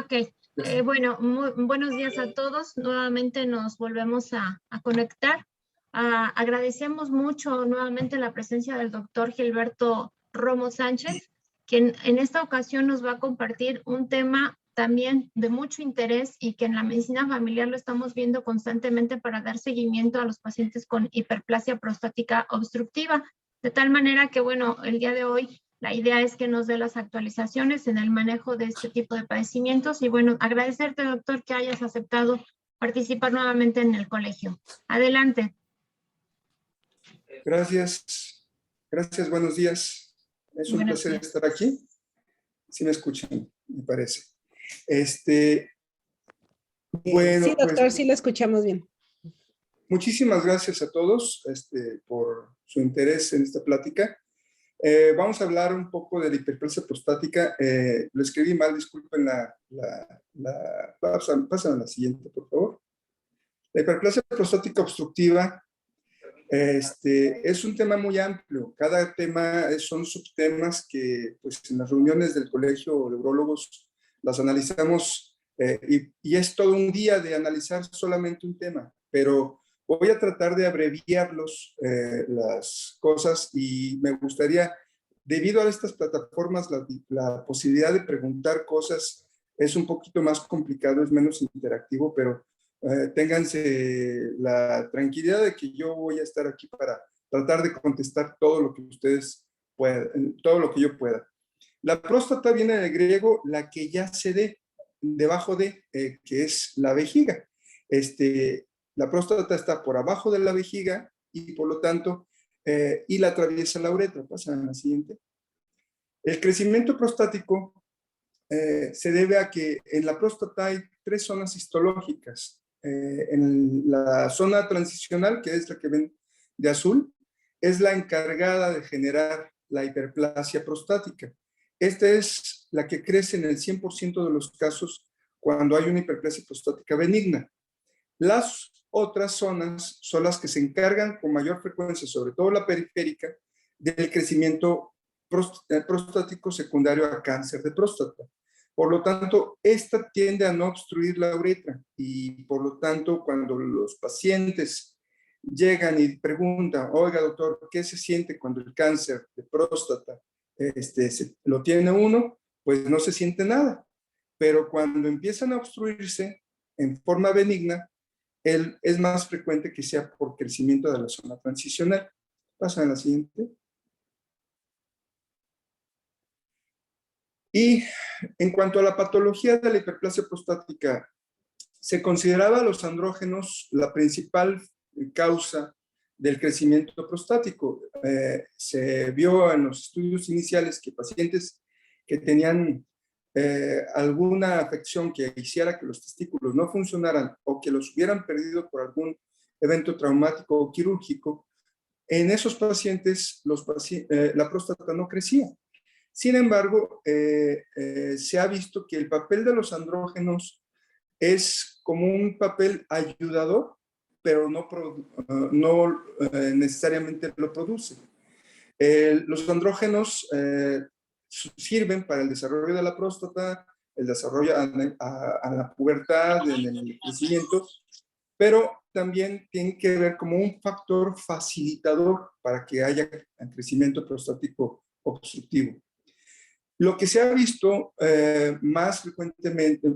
Ok, bueno, buenos días a todos. Nuevamente nos volvemos a conectar. Agradecemos mucho nuevamente la presencia del doctor Gilberto Romo Sánchez, quien en esta ocasión nos va a compartir un tema también de mucho interés y que en la medicina familiar lo estamos viendo constantemente para dar seguimiento a los pacientes con hiperplasia prostática obstructiva. De tal manera que, bueno, el día de hoy la idea es que nos dé las actualizaciones en el manejo de este tipo de padecimientos y bueno, agradecerte, doctor, que hayas aceptado participar nuevamente en el colegio. Adelante. Gracias. Gracias, buenos días. Es un placer estar aquí. Sí me escuchan, me parece. Bueno, sí, doctor, pues, sí lo escuchamos bien. Muchísimas gracias a todos por su interés en esta plática. Vamos a hablar un poco de la hiperplasia prostática. Lo escribí mal, disculpen Pásame a la siguiente, por favor. La hiperplasia prostática obstructiva es un tema muy amplio. Cada tema son subtemas que pues, en las reuniones del colegio de urólogos las analizamos y es todo un día de analizar solamente un tema, pero voy a tratar de abreviar las cosas y me gustaría, debido a estas plataformas, la posibilidad de preguntar cosas es un poquito más complicado, es menos interactivo, pero ténganse la tranquilidad de que yo voy a estar aquí para tratar de contestar todo lo que ustedes puedan, todo lo que yo pueda. La próstata viene del griego la que yace debajo de, que es la vejiga. La próstata está por abajo de la vejiga y por lo tanto, y la atraviesa la uretra. Pasan a la siguiente. El crecimiento prostático se debe a que en la próstata hay 3 zonas histológicas. En la zona transicional, que es la que ven de azul, es la encargada de generar la hiperplasia prostática. Esta es la que crece en el 100% de los casos cuando hay una hiperplasia prostática benigna. Las otras zonas son las que se encargan con mayor frecuencia, sobre todo la periférica, del crecimiento prostático secundario a cáncer de próstata. Por lo tanto, esta tiende a no obstruir la uretra y por lo tanto, cuando los pacientes llegan y preguntan, oiga doctor, ¿qué se siente cuando el cáncer de próstata lo tiene uno? Pues no se siente nada. Pero cuando empiezan a obstruirse en forma benigna, es más frecuente que sea por crecimiento de la zona transicional. Pasa a la siguiente. Y en cuanto a la patología de la hiperplasia prostática, se consideraba a los andrógenos la principal causa del crecimiento prostático. Se vio en los estudios iniciales que pacientes que tenían alguna afección que hiciera que los testículos no funcionaran o que los hubieran perdido por algún evento traumático o quirúrgico, en esos pacientes la próstata no crecía. Sin embargo, se ha visto que el papel de los andrógenos es como un papel ayudador, pero no necesariamente lo produce. Los andrógenos sirven para el desarrollo de la próstata, el desarrollo a la pubertad, en el crecimiento, pero también tienen que ver como un factor facilitador para que haya crecimiento prostático obstructivo. Lo que se ha visto más frecuentemente,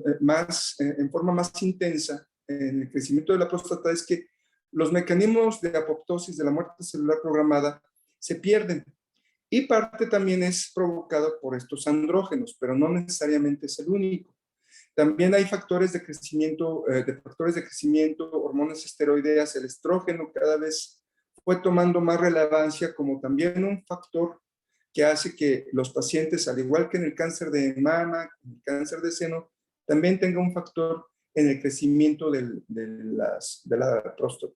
en forma más intensa en el crecimiento de la próstata es que los mecanismos de apoptosis de la muerte celular programada se pierden y parte también es provocada por estos andrógenos, pero no necesariamente es el único. También hay factores de crecimiento, hormonas esteroideas, el estrógeno cada vez fue tomando más relevancia como también un factor que hace que los pacientes, al igual que en el cáncer de mama, en el cáncer de seno, también tenga un factor en el crecimiento de la próstata.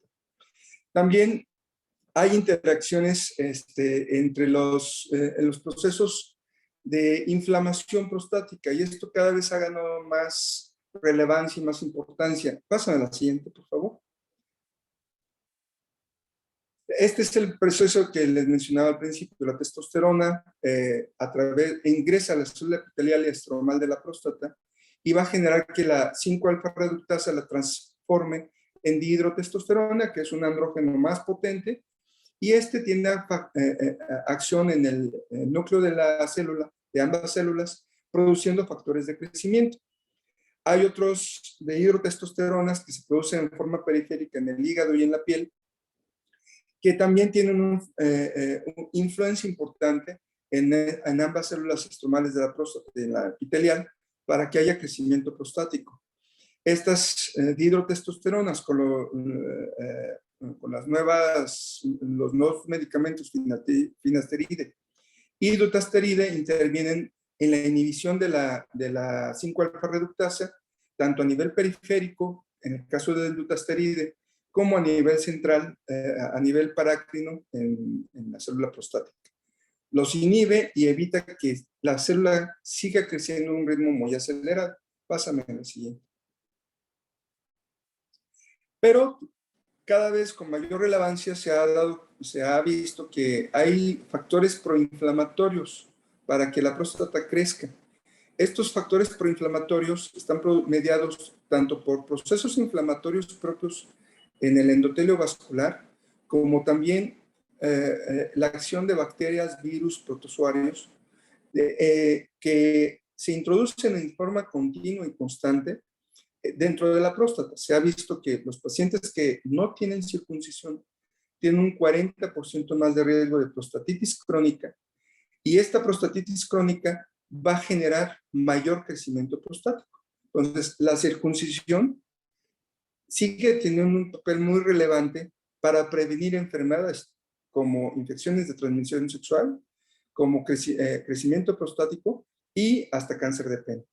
También hay interacciones entre en los procesos de inflamación prostática y esto cada vez ha ganado más relevancia y más importancia. Pásame a la siguiente, por favor. Este es el proceso que les mencionaba al principio. La testosterona ingresa a la célula epitelial y estromal de la próstata y va a generar que la 5-alfa reductasa la transforme en dihidrotestosterona, que es un andrógeno más potente, y este tiene acción en el núcleo de la célula, de ambas células, produciendo factores de crecimiento. Hay otros dihidrotestosteronas que se producen en forma periférica en el hígado y en la piel, que también tienen una influencia importante en ambas células estromales de la próstata y en la epitelial para que haya crecimiento prostático. Estas dihidrotestosteronas con los nuevos medicamentos finasteride y dutasteride intervienen en la inhibición de la 5-alfa reductasa, tanto a nivel periférico, en el caso del dutasteride, como a nivel central, a nivel parácrino en la célula prostática. Los inhibe y evita que la célula siga creciendo a un ritmo muy acelerado. Pásame a la siguiente. Pero cada vez con mayor relevancia se ha visto que hay factores proinflamatorios para que la próstata crezca. Estos factores proinflamatorios están mediados tanto por procesos inflamatorios propios en el endotelio vascular, como también la acción de bacterias, virus, protozoarios, que se introducen en forma continua y constante dentro de la próstata. Se ha visto que los pacientes que no tienen circuncisión tienen un 40% más de riesgo de prostatitis crónica, y esta prostatitis crónica va a generar mayor crecimiento prostático. Entonces, la circuncisión sigue teniendo un papel muy relevante para prevenir enfermedades como infecciones de transmisión sexual, como crecimiento prostático y hasta cáncer de pene.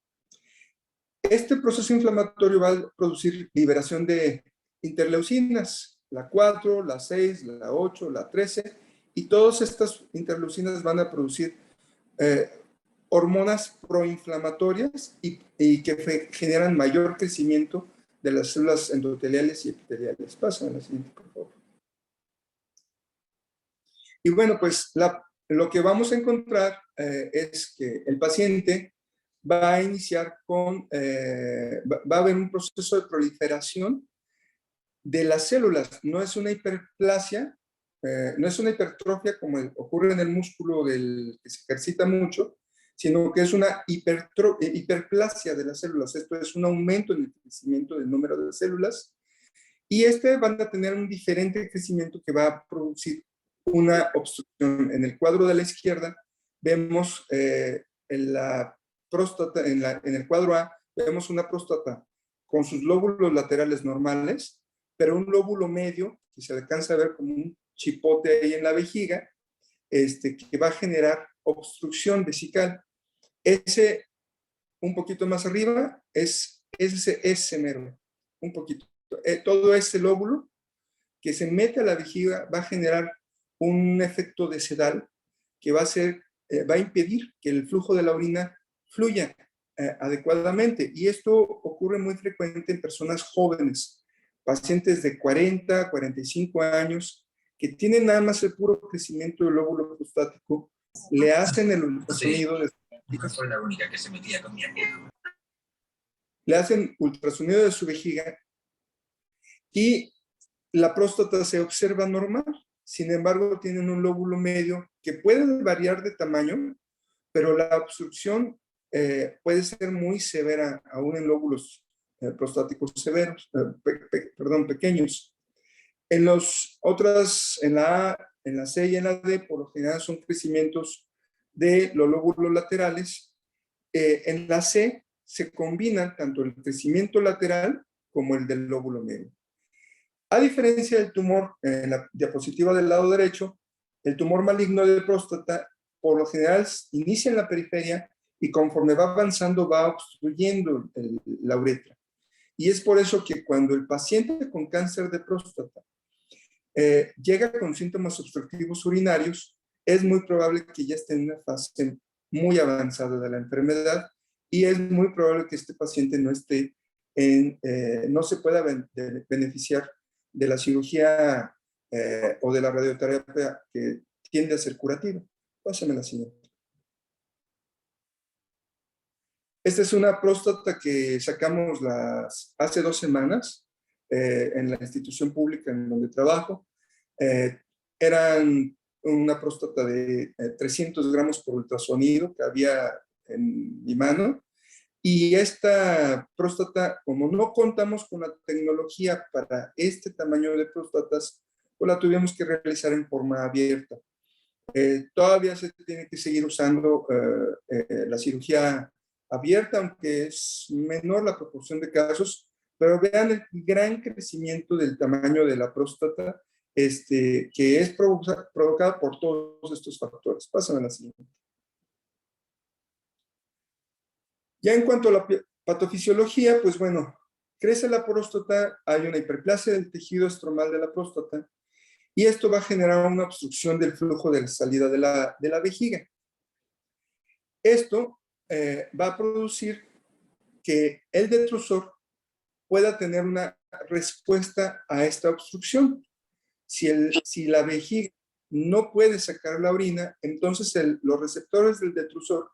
Este proceso inflamatorio va a producir liberación de interleucinas, la 4, la 6, la 8, la 13, y todas estas interleucinas van a producir hormonas proinflamatorias y que generan mayor crecimiento de las células endoteliales y epiteliales. Pasa a la siguiente, por favor. Y bueno, pues lo que vamos a encontrar es que el paciente va a iniciar va a haber un proceso de proliferación de las células. No es una hiperplasia, no es una hipertrofia como ocurre en el músculo que se ejercita mucho, sino que es una hiperplasia de las células. Esto es un aumento en el crecimiento del número de células, y van a tener un diferente crecimiento que va a producir una obstrucción. En el cuadro de la izquierda vemos en la próstata, en el cuadro A, vemos una próstata con sus lóbulos laterales normales, pero un lóbulo medio, que se alcanza a ver como un chipote ahí en la vejiga, que va a generar obstrucción vesical. Ese, un poquito más arriba, es ese mero, un poquito. Todo ese lóbulo que se mete a la vejiga va a generar un efecto de sedal que va a impedir que el flujo de la orina fluya adecuadamente. Y esto ocurre muy frecuente en personas jóvenes, pacientes de 40, 45 años, que tienen nada más el puro crecimiento del lóbulo prostático, le hacen el ultrasonido de no soy la única que se metía con mi amigo. Le hacen ultrasonido de su vejiga y la próstata se observa normal. Sin embargo, tienen un lóbulo medio que puede variar de tamaño, pero la obstrucción puede ser muy severa, aún en lóbulos prostáticos severos, pequeños. En la A, en la C y en la D, por lo general son crecimientos de los lóbulos laterales. En la C se combinan tanto el crecimiento lateral como el del lóbulo medio. A diferencia del tumor, en la diapositiva del lado derecho, el tumor maligno de próstata por lo general inicia en la periferia y conforme va avanzando va obstruyendo la uretra. Y es por eso que cuando el paciente con cáncer de próstata llega con síntomas obstructivos urinarios, es muy probable que ya esté en una fase muy avanzada de la enfermedad, y es muy probable que este paciente no se pueda beneficiar de la cirugía o de la radioterapia que tiende a ser curativa. Pásame la siguiente. Esta es una próstata que sacamos hace 2 semanas en la institución pública en donde trabajo. Eran una próstata de 300 gramos por ultrasonido que había en mi mano. Y esta próstata, como no contamos con la tecnología para este tamaño de próstatas, pues la tuvimos que realizar en forma abierta. Todavía se tiene que seguir usando la cirugía abierta, aunque es menor la proporción de casos, pero vean el gran crecimiento del tamaño de la próstata, que es provocada por todos estos factores. Pásame a la siguiente. Ya en cuanto a la patofisiología, pues bueno, crece la próstata, hay una hiperplasia del tejido estromal de la próstata, y esto va a generar una obstrucción del flujo de la salida de la vejiga. Esto va a producir que el detrusor pueda tener una respuesta a esta obstrucción. Si la vejiga no puede sacar la orina, entonces los receptores del detrusor,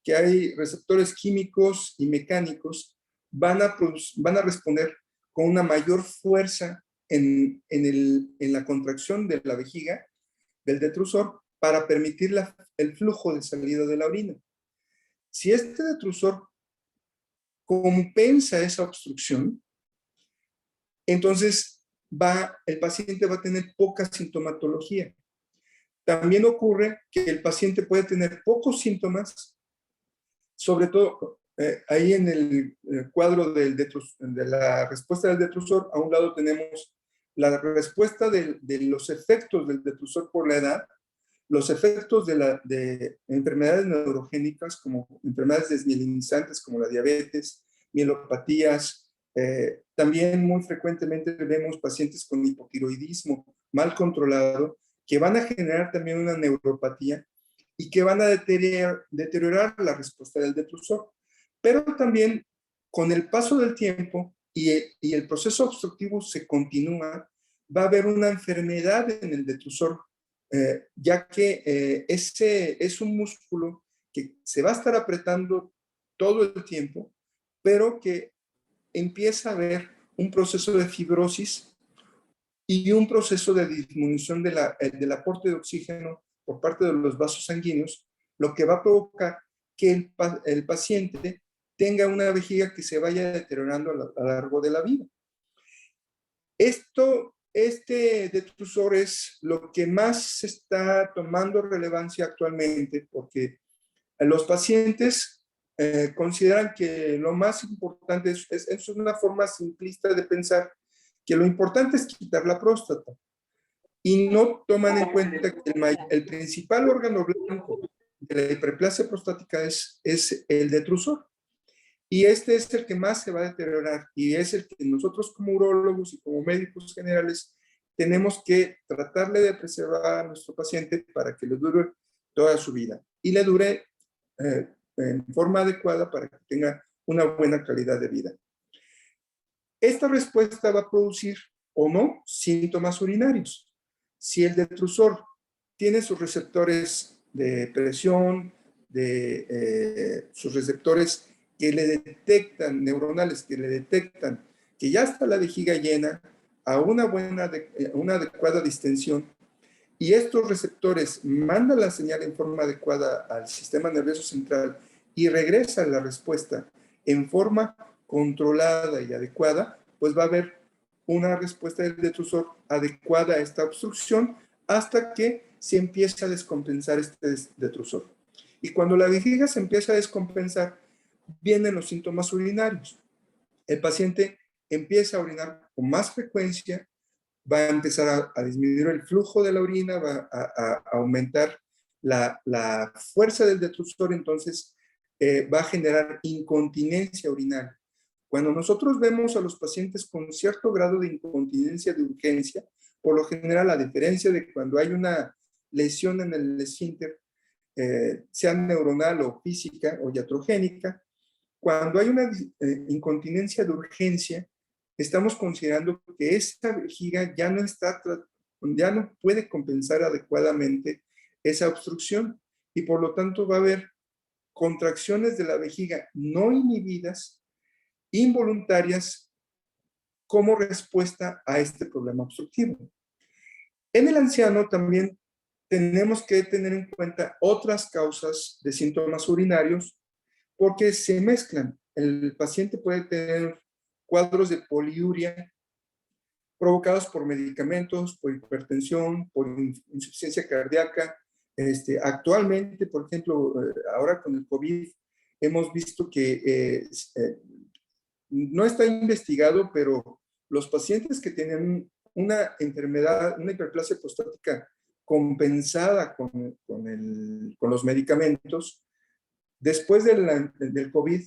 que hay receptores químicos y mecánicos, van a responder con una mayor fuerza en la contracción de la vejiga, del detrusor, para permitir el flujo de salida de la orina. Si este detrusor compensa esa obstrucción, entonces el paciente va a tener poca sintomatología. También ocurre que el paciente puede tener pocos síntomas, sobre todo ahí en el cuadro de la respuesta del detrusor. A un lado tenemos la respuesta de los efectos del detrusor por la edad, los efectos de enfermedades neurogénicas como enfermedades desmielinizantes como la diabetes, mielopatías. También muy frecuentemente vemos pacientes con hipotiroidismo mal controlado que van a generar también una neuropatía y que van a deteriorar la respuesta del detrusor. Pero también con el paso del tiempo y el proceso obstructivo se continúa, va a haber una enfermedad en el detrusor, ya que ese es un músculo que se va a estar apretando todo el tiempo, pero que empieza a haber un proceso de fibrosis y un proceso de disminución del aporte de oxígeno por parte de los vasos sanguíneos, lo que va a provocar que el paciente tenga una vejiga que se vaya deteriorando a lo largo de la vida. Este detrusor es lo que más está tomando relevancia actualmente, porque los pacientes consideran que lo más importante es una forma simplista de pensar que lo importante es quitar la próstata y no toman en cuenta que el principal órgano blanco de la hiperplasia prostática es el detrusor. Y este es el que más se va a deteriorar y es el que nosotros como urólogos y como médicos generales tenemos que tratarle de preservar a nuestro paciente para que le dure toda su vida y le dure en forma adecuada para que tenga una buena calidad de vida. Esta respuesta va a producir o no síntomas urinarios. Si el detrusor tiene sus receptores de presión, sus receptores que le detectan, neuronales que le detectan que ya está la vejiga llena a una adecuada distensión, y estos receptores mandan la señal en forma adecuada al sistema nervioso central y regresa la respuesta en forma controlada y adecuada, pues va a haber una respuesta del detrusor adecuada a esta obstrucción hasta que se empieza a descompensar este detrusor. Y cuando la vejiga se empieza a descompensar, vienen los síntomas urinarios. El paciente empieza a orinar con más frecuencia, va a empezar a disminuir el flujo de la orina, va a aumentar la fuerza del detrusor, entonces va a generar incontinencia urinaria. Cuando nosotros vemos a los pacientes con cierto grado de incontinencia de urgencia, por lo general, a diferencia de cuando hay una lesión en el esfínter, sea neuronal o física o iatrogénica, cuando hay una incontinencia de urgencia, estamos considerando que esta vejiga ya no puede compensar adecuadamente esa obstrucción y por lo tanto va a haber contracciones de la vejiga no inhibidas, involuntarias, como respuesta a este problema obstructivo. En el anciano también tenemos que tener en cuenta otras causas de síntomas urinarios porque se mezclan. El paciente puede tener cuadros de poliuria provocados por medicamentos, por hipertensión, por insuficiencia cardíaca. Actualmente, por ejemplo, ahora con el COVID, hemos visto que no está investigado, pero los pacientes que tienen una enfermedad, una hiperplasia prostática compensada con los medicamentos, después del COVID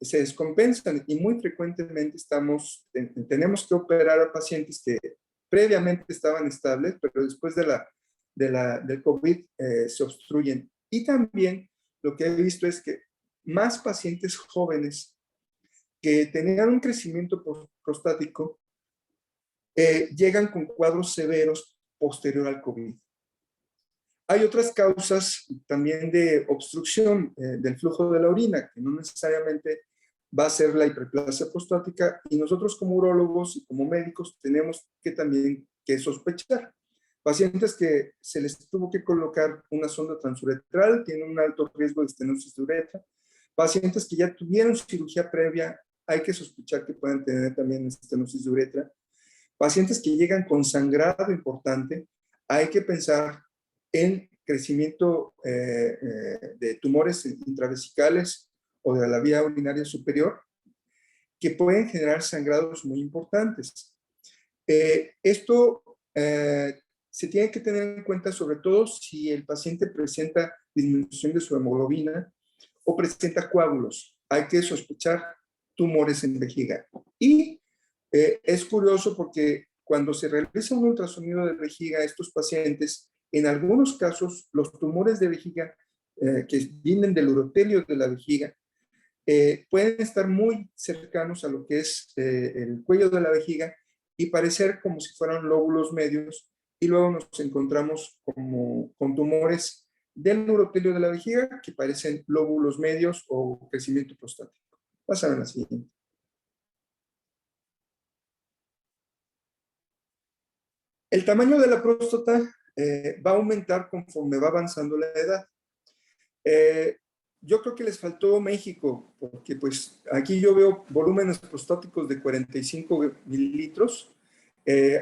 se descompensan y muy frecuentemente tenemos que operar a pacientes que previamente estaban estables, pero después del COVID se obstruyen. Y también lo que he visto es que más pacientes jóvenes que tenían un crecimiento prostático llegan con cuadros severos posterior al COVID. Hay otras causas también de obstrucción del flujo de la orina, que no necesariamente va a ser la hiperplasia prostática, y nosotros como urólogos y como médicos tenemos que también que sospechar. Pacientes que se les tuvo que colocar una sonda transuretral tienen un alto riesgo de estenosis de uretra. Pacientes que ya tuvieron cirugía previa, hay que sospechar que puedan tener también estenosis de uretra. Pacientes que llegan con sangrado importante, hay que pensar en crecimiento de tumores intravesicales o de la vía urinaria superior, que pueden generar sangrados muy importantes. Esto se tiene que tener en cuenta sobre todo si el paciente presenta disminución de su hemoglobina o presenta coágulos. Hay que sospechar tumores en vejiga. Y es curioso porque cuando se realiza un ultrasonido de vejiga a estos pacientes, en algunos casos los tumores de vejiga que vienen del urotelio de la vejiga pueden estar muy cercanos a lo que es el cuello de la vejiga y parecer como si fueran lóbulos medios, y luego nos encontramos con tumores del urotelio de la vejiga que parecen lóbulos medios o crecimiento prostático. Pásame a la siguiente. El tamaño de la próstata va a aumentar conforme va avanzando la edad. Yo creo que les faltó México, porque pues aquí yo veo volúmenes prostáticos de 45 mililitros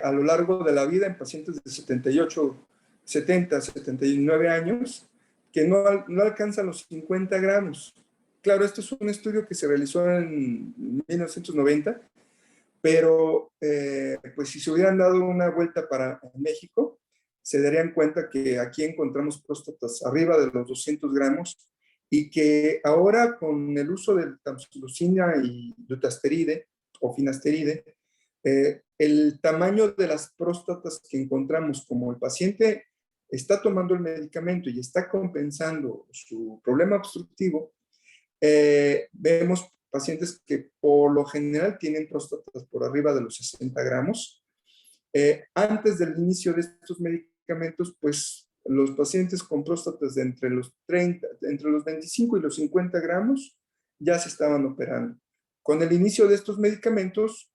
a lo largo de la vida en pacientes de 78, 70, 79 años, que no alcanzan los 50 gramos. Claro, este es un estudio que se realizó en 1990, pero pues si se hubieran dado una vuelta para México, se darían cuenta que aquí encontramos próstatas arriba de los 200 gramos y que ahora con el uso de tamsulosin y dutasteride o finasteride, el tamaño de las próstatas que encontramos, como el paciente está tomando el medicamento y está compensando su problema obstructivo, vemos pacientes que por lo general tienen próstatas por arriba de los 60 gramos. Antes del inicio de estos medicamentos, pues los pacientes con próstatas de entre los 25 y los 50 gramos ya se estaban operando. Con el inicio de estos medicamentos,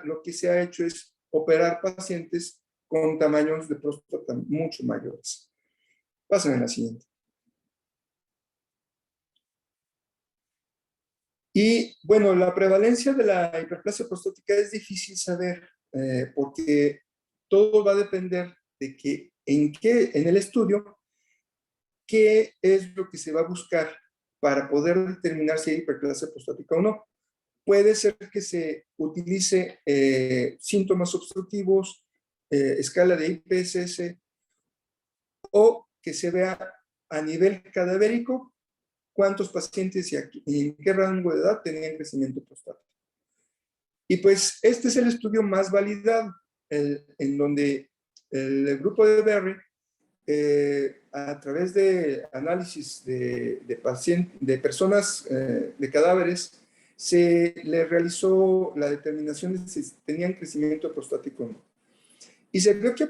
lo que se ha hecho es operar pacientes con tamaños de próstata mucho mayores. Pasen a la siguiente. Y bueno, la prevalencia de la hiperplasia prostática es difícil saber porque todo va a depender de en el estudio, qué es lo que se va a buscar para poder determinar si hay hiperplasia prostática o no. Puede ser que se utilice síntomas obstructivos, escala de IPSS, o que se vea a nivel cadavérico cuántos pacientes y en qué rango de edad tenían crecimiento prostático. Y pues este es el estudio más validado, en donde el grupo de Berry, a través de análisis de personas, de cadáveres, se le realizó la determinación de si tenían crecimiento prostático o no. Y se vio que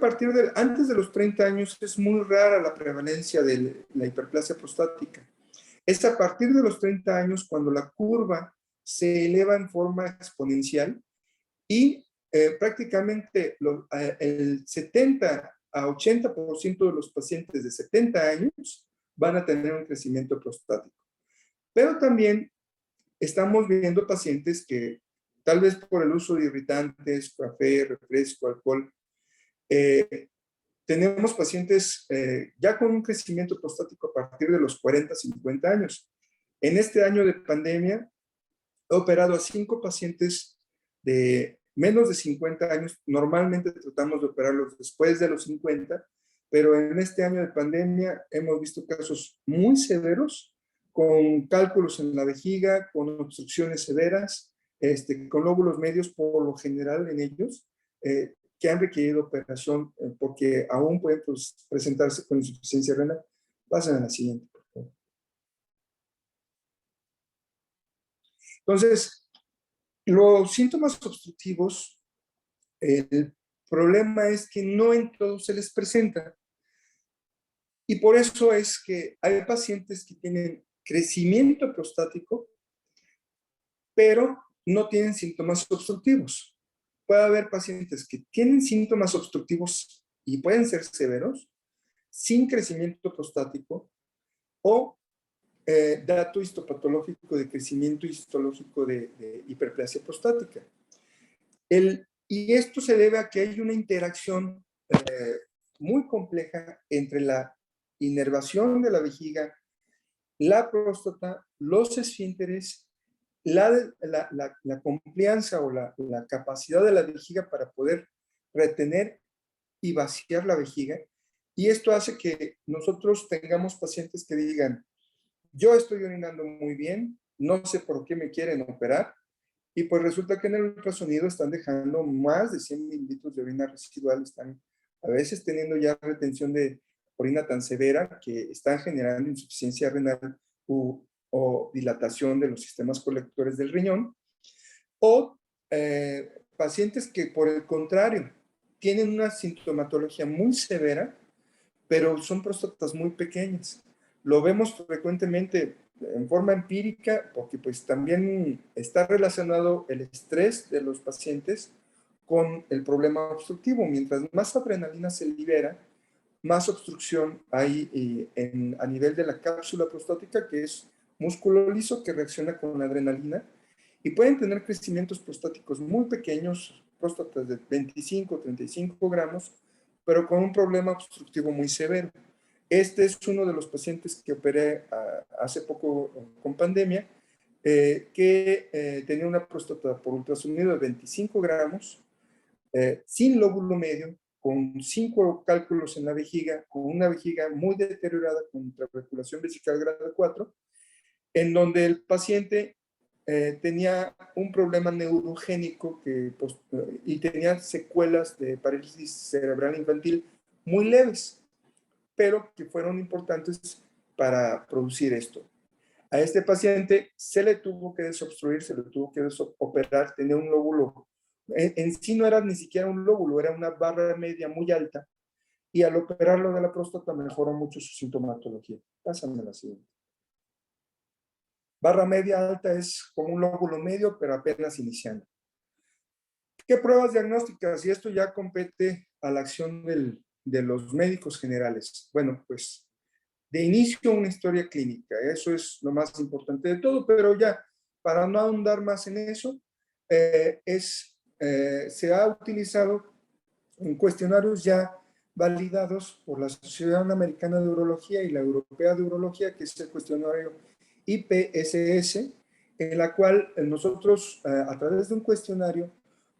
antes de los 30 años es muy rara la prevalencia de la hiperplasia prostática. Es a partir de los 30 años cuando la curva se eleva en forma exponencial y prácticamente el 70 a 80% de los pacientes de 70 años van a tener un crecimiento prostático. Pero también estamos viendo pacientes que tal vez por el uso de irritantes, café, refresco, alcohol, tenemos pacientes ya con un crecimiento prostático a partir de los 40, 50 años. En este año de pandemia, he operado a 5 pacientes de menos de 50 años. Normalmente tratamos de operarlos después de los 50, pero en este año de pandemia hemos visto casos muy severos con cálculos en la vejiga, con obstrucciones severas, con lóbulos medios por lo general en ellos, que han requerido operación porque aún pueden presentarse con insuficiencia renal. Pasen a la siguiente, por favor. Entonces, los síntomas obstructivos, el problema es que no en todos se les presenta. Y por eso es que hay pacientes que tienen crecimiento prostático, pero no tienen síntomas obstructivos. Puede haber pacientes que tienen síntomas obstructivos y pueden ser severos, sin crecimiento prostático, o dato histopatológico de crecimiento histológico de hiperplasia prostática. Y esto se debe a que hay una interacción muy compleja entre la inervación de la vejiga, la próstata, los esfínteres, la complianza o la capacidad de la vejiga para poder retener y vaciar la vejiga. Y esto hace que nosotros tengamos pacientes que digan, yo estoy orinando muy bien, no sé por qué me quieren operar, y pues resulta que en el ultrasonido están dejando más de 100 mililitros de orina residual, están a veces teniendo ya retención de orina tan severa que están generando insuficiencia renal o dilatación de los sistemas colectores del riñón, o pacientes que por el contrario tienen una sintomatología muy severa, pero son próstatas muy pequeñas. Lo vemos frecuentemente en forma empírica porque pues también está relacionado el estrés de los pacientes con el problema obstructivo. Mientras más adrenalina se libera, más obstrucción hay a nivel de la cápsula prostática, que es músculo liso que reacciona con la adrenalina, y pueden tener crecimientos prostáticos muy pequeños, próstatas de 25, 35 gramos, pero con un problema obstructivo muy severo. Este es uno de los pacientes que operé hace poco con pandemia, que tenía una próstata por ultrasonido de 25 gramos, sin lóbulo medio, con 5 cálculos en la vejiga, con una vejiga muy deteriorada, con trabeculación vesical grado 4, en donde el paciente tenía un problema neurogénico y tenía secuelas de parálisis cerebral infantil muy leves, pero que fueron importantes para producir esto. A este paciente se le tuvo que desobstruir, se le tuvo que operar, tenía un lóbulo, en sí no era ni siquiera un lóbulo, era una barra media muy alta, y al operarlo de la próstata mejoró mucho su sintomatología. Pásame la siguiente. Barra media alta es como un lóbulo medio, pero apenas iniciando. ¿Qué pruebas diagnósticas? Y esto ya compete a la acción de los médicos generales. Bueno, pues de inicio una historia clínica, eso es lo más importante de todo, pero ya para no ahondar más en eso, se ha utilizado en cuestionarios ya validados por la Sociedad Americana de Urología y la Europea de Urología, que es el cuestionario IPSS, en la cual nosotros a través de un cuestionario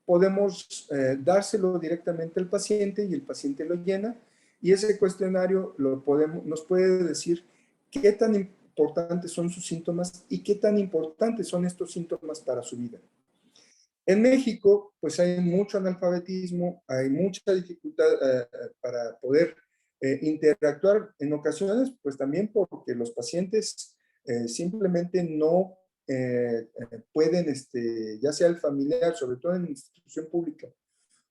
podemos dárselo directamente al paciente y el paciente lo llena, y ese cuestionario nos puede decir qué tan importantes son sus síntomas y qué tan importantes son estos síntomas para su vida. En México, pues hay mucho analfabetismo, hay mucha dificultad para poder interactuar en ocasiones, pues también porque los pacientes simplemente no pueden, ya sea el familiar, sobre todo en institución pública,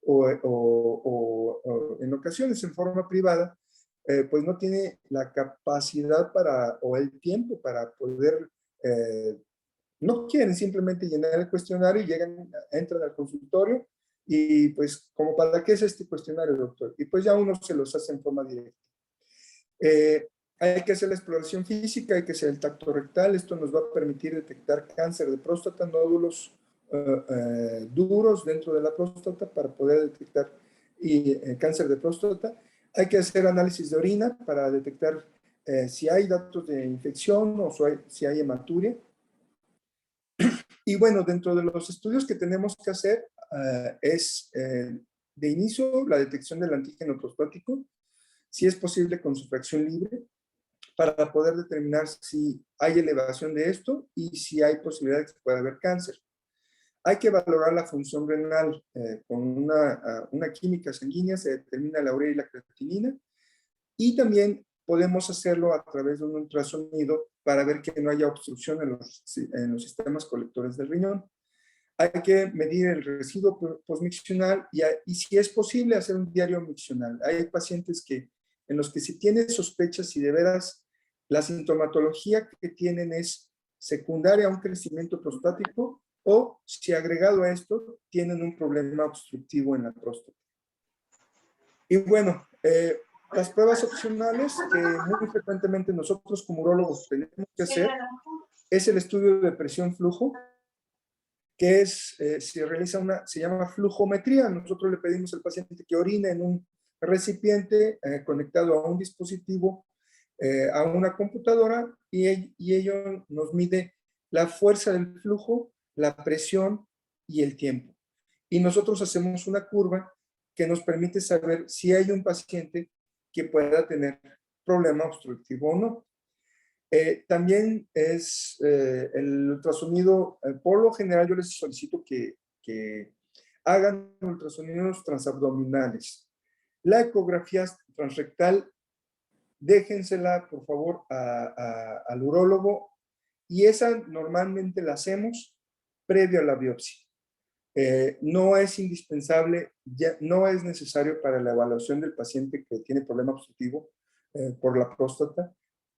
o en ocasiones en forma privada, pues no tiene la capacidad para, o el tiempo para poder, no quieren simplemente llenar el cuestionario y entran al consultorio y pues, ¿como para qué es este cuestionario, doctor? Y pues ya uno se los hace en forma directa. Hay que hacer la exploración física, hay que hacer el tacto rectal. Esto nos va a permitir detectar cáncer de próstata, nódulos duros dentro de la próstata para poder detectar cáncer de próstata. Hay que hacer análisis de orina para detectar si hay datos de infección o si hay hematuria. Y bueno, dentro de los estudios que tenemos que hacer es de inicio la detección del antígeno prostático, si es posible con su fracción libre, para poder determinar si hay elevación de esto y si hay posibilidad de que pueda haber cáncer. Hay que valorar la función renal con una química sanguínea, se determina la urea y la creatinina, y también podemos hacerlo a través de un ultrasonido para ver que no haya obstrucción en los sistemas colectores del riñón. Hay que medir el residuo postmiccional y si es posible hacer un diario miccional. Hay pacientes en los que si tienen sospechas y de veras la sintomatología que tienen es secundaria a un crecimiento prostático o si agregado a esto tienen un problema obstructivo en la próstata. Y bueno, las pruebas opcionales que muy frecuentemente nosotros como urólogos tenemos que hacer es el estudio de presión-flujo, que se llama flujometría. Nosotros le pedimos al paciente que orine en un recipiente conectado a un dispositivo, a una computadora, y ello nos mide la fuerza del flujo, la presión y el tiempo. Y nosotros hacemos una curva que nos permite saber si hay un paciente que pueda tener problema obstructivo o no. También es el ultrasonido, por lo general yo les solicito que hagan ultrasonidos transabdominales. La ecografía transrectal, déjensela por favor al urólogo, y esa normalmente la hacemos previo a la biopsia. No es indispensable, no es necesario para la evaluación del paciente que tiene problema obstructivo por la próstata.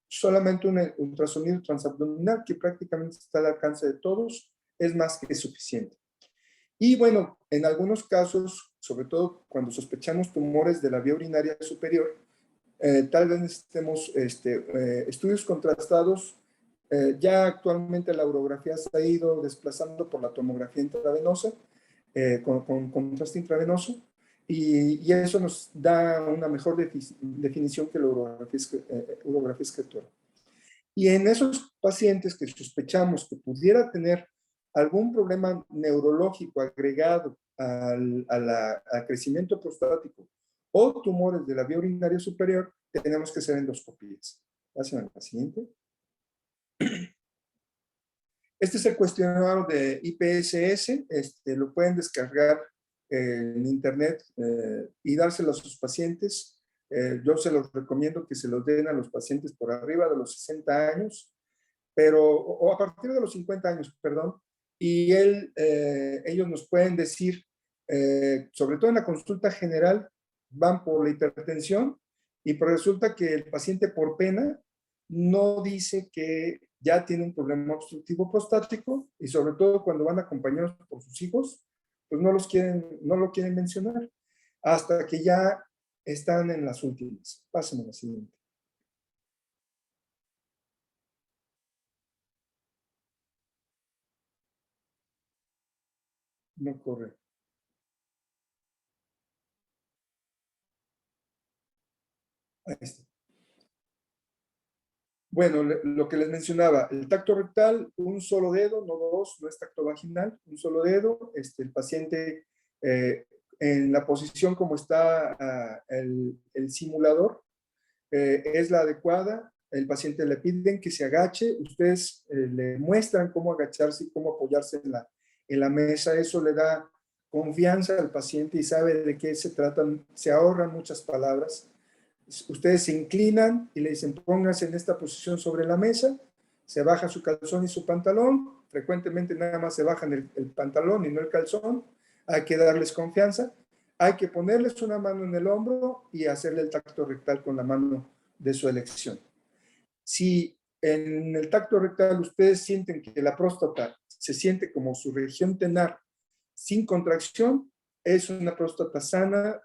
Solamente un ultrasonido transabdominal que prácticamente está al alcance de todos es más que suficiente. Y bueno, en algunos casos, sobre todo cuando sospechamos tumores de la vía urinaria superior, tal vez necesitemos estudios contrastados. Ya actualmente la urografía se ha ido desplazando por la tomografía intravenosa, con contraste intravenoso, y eso nos da una mejor definición que la urografía escritora. Y en esos pacientes que sospechamos que pudiera tener algún problema neurológico agregado al crecimiento prostático o tumores de la vía urinaria superior, tenemos que hacer endoscopías. Pasen a la siguiente. Este es el cuestionario de IPSS, lo pueden descargar en internet y dárselo a sus pacientes. Yo se los recomiendo que se los den a los pacientes por arriba de los 60 años, o a partir de los 50 años, perdón, y ellos nos pueden decir, sobre todo en la consulta general, van por la hipertensión, y resulta que el paciente por pena no dice que ya tiene un problema obstructivo prostático, y sobre todo cuando van acompañados por sus hijos, pues no lo quieren mencionar, hasta que ya están en las últimas. Pásenme la siguiente. No corre. Ahí está. Bueno, lo que les mencionaba, el tacto rectal, un solo dedo, no dos, no es tacto vaginal, un solo dedo. El paciente en la posición como está el simulador es la adecuada. El paciente le piden que se agache, ustedes le muestran cómo agacharse y cómo apoyarse en la mesa. Eso le da confianza al paciente y sabe de qué se tratan, se ahorran muchas palabras. Ustedes se inclinan y le dicen pónganse en esta posición sobre la mesa, se baja su calzón y su pantalón, frecuentemente nada más se bajan el pantalón y no el calzón, hay que darles confianza. hay que ponerles una mano en el hombro y hacerle el tacto rectal con la mano de su elección. Si en el tacto rectal ustedes sienten que la próstata se siente como su región tenar sin contracción, es una próstata sana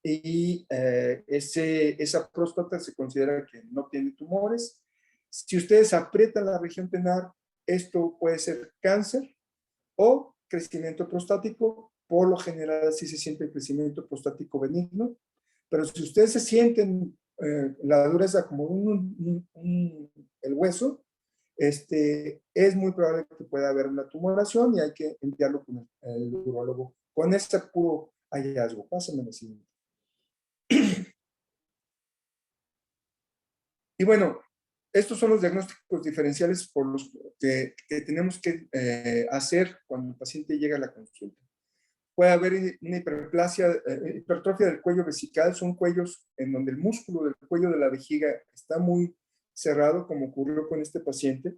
y esa próstata se considera que no tiene tumores. Si ustedes aprietan la región tenar, esto puede ser cáncer o crecimiento prostático. Por lo general, sí se siente el crecimiento prostático benigno, pero si ustedes se sienten la dureza como el hueso, es muy probable que pueda haber una tumoración y hay que enviarlo con el urólogo con este puro hallazgo. Pásame la siguiente. Y bueno, estos son los diagnósticos diferenciales por los que tenemos que hacer cuando el paciente llega a la consulta. Puede haber una hipertrofia del cuello vesical, son cuellos en donde el músculo del cuello de la vejiga está muy cerrado, como ocurrió con este paciente.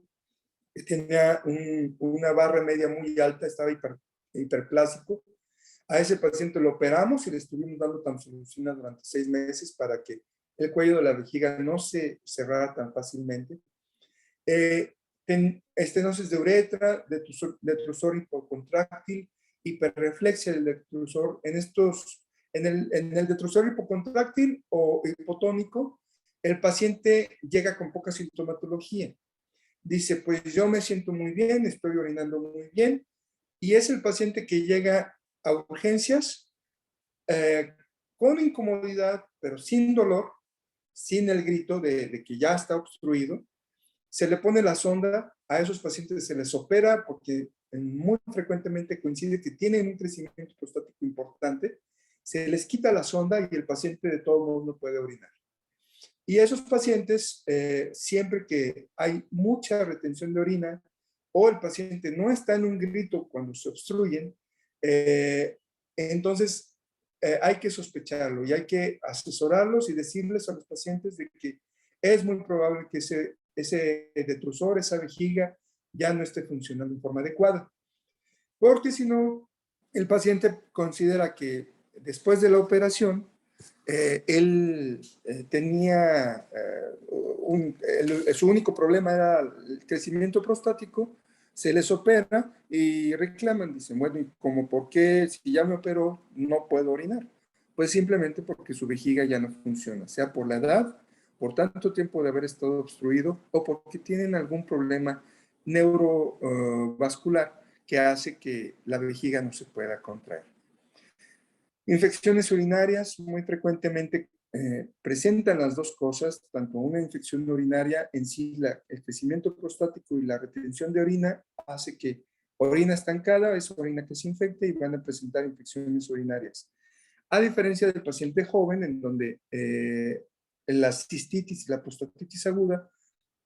Tenía una barra media muy alta, estaba hiperplásico. A ese paciente lo operamos y le estuvimos dando tamsulosinina durante 6 meses para que el cuello de la vejiga no se cerrara tan fácilmente. Estenosis de uretra, detrusor hipocontráctil, hiperreflexia del detrusor. En el detrusor hipocontráctil o hipotónico, el paciente llega con poca sintomatología. Dice, pues yo me siento muy bien, estoy orinando muy bien, y es el paciente que llega a urgencias con incomodidad, pero sin dolor, sin el grito de que ya está obstruido. Se le pone la sonda, a esos pacientes se les opera porque muy frecuentemente coincide que tienen un crecimiento prostático importante, se les quita la sonda y el paciente de todos modos no puede orinar. Y esos pacientes, siempre que hay mucha retención de orina o el paciente no está en un grito cuando se obstruyen, entonces hay que sospecharlo y hay que asesorarlos y decirles a los pacientes de que es muy probable que ese detrusor, esa vejiga, ya no esté funcionando en forma adecuada. Porque si no, el paciente considera que después de la operación, él tenía su único problema era el crecimiento prostático, se les opera y reclaman, dicen, bueno, ¿y como por qué si ya me operó no puedo orinar? Pues simplemente porque su vejiga ya no funciona, sea por la edad, por tanto tiempo de haber estado obstruido o porque tienen algún problema neurovascular que hace que la vejiga no se pueda contraer. Infecciones urinarias muy frecuentemente presentan las dos cosas, tanto una infección urinaria en sí, el crecimiento prostático y la retención de orina hace que orina estancada es orina que se infecta y van a presentar infecciones urinarias. A diferencia del paciente joven, en donde la cistitis y la prostatitis aguda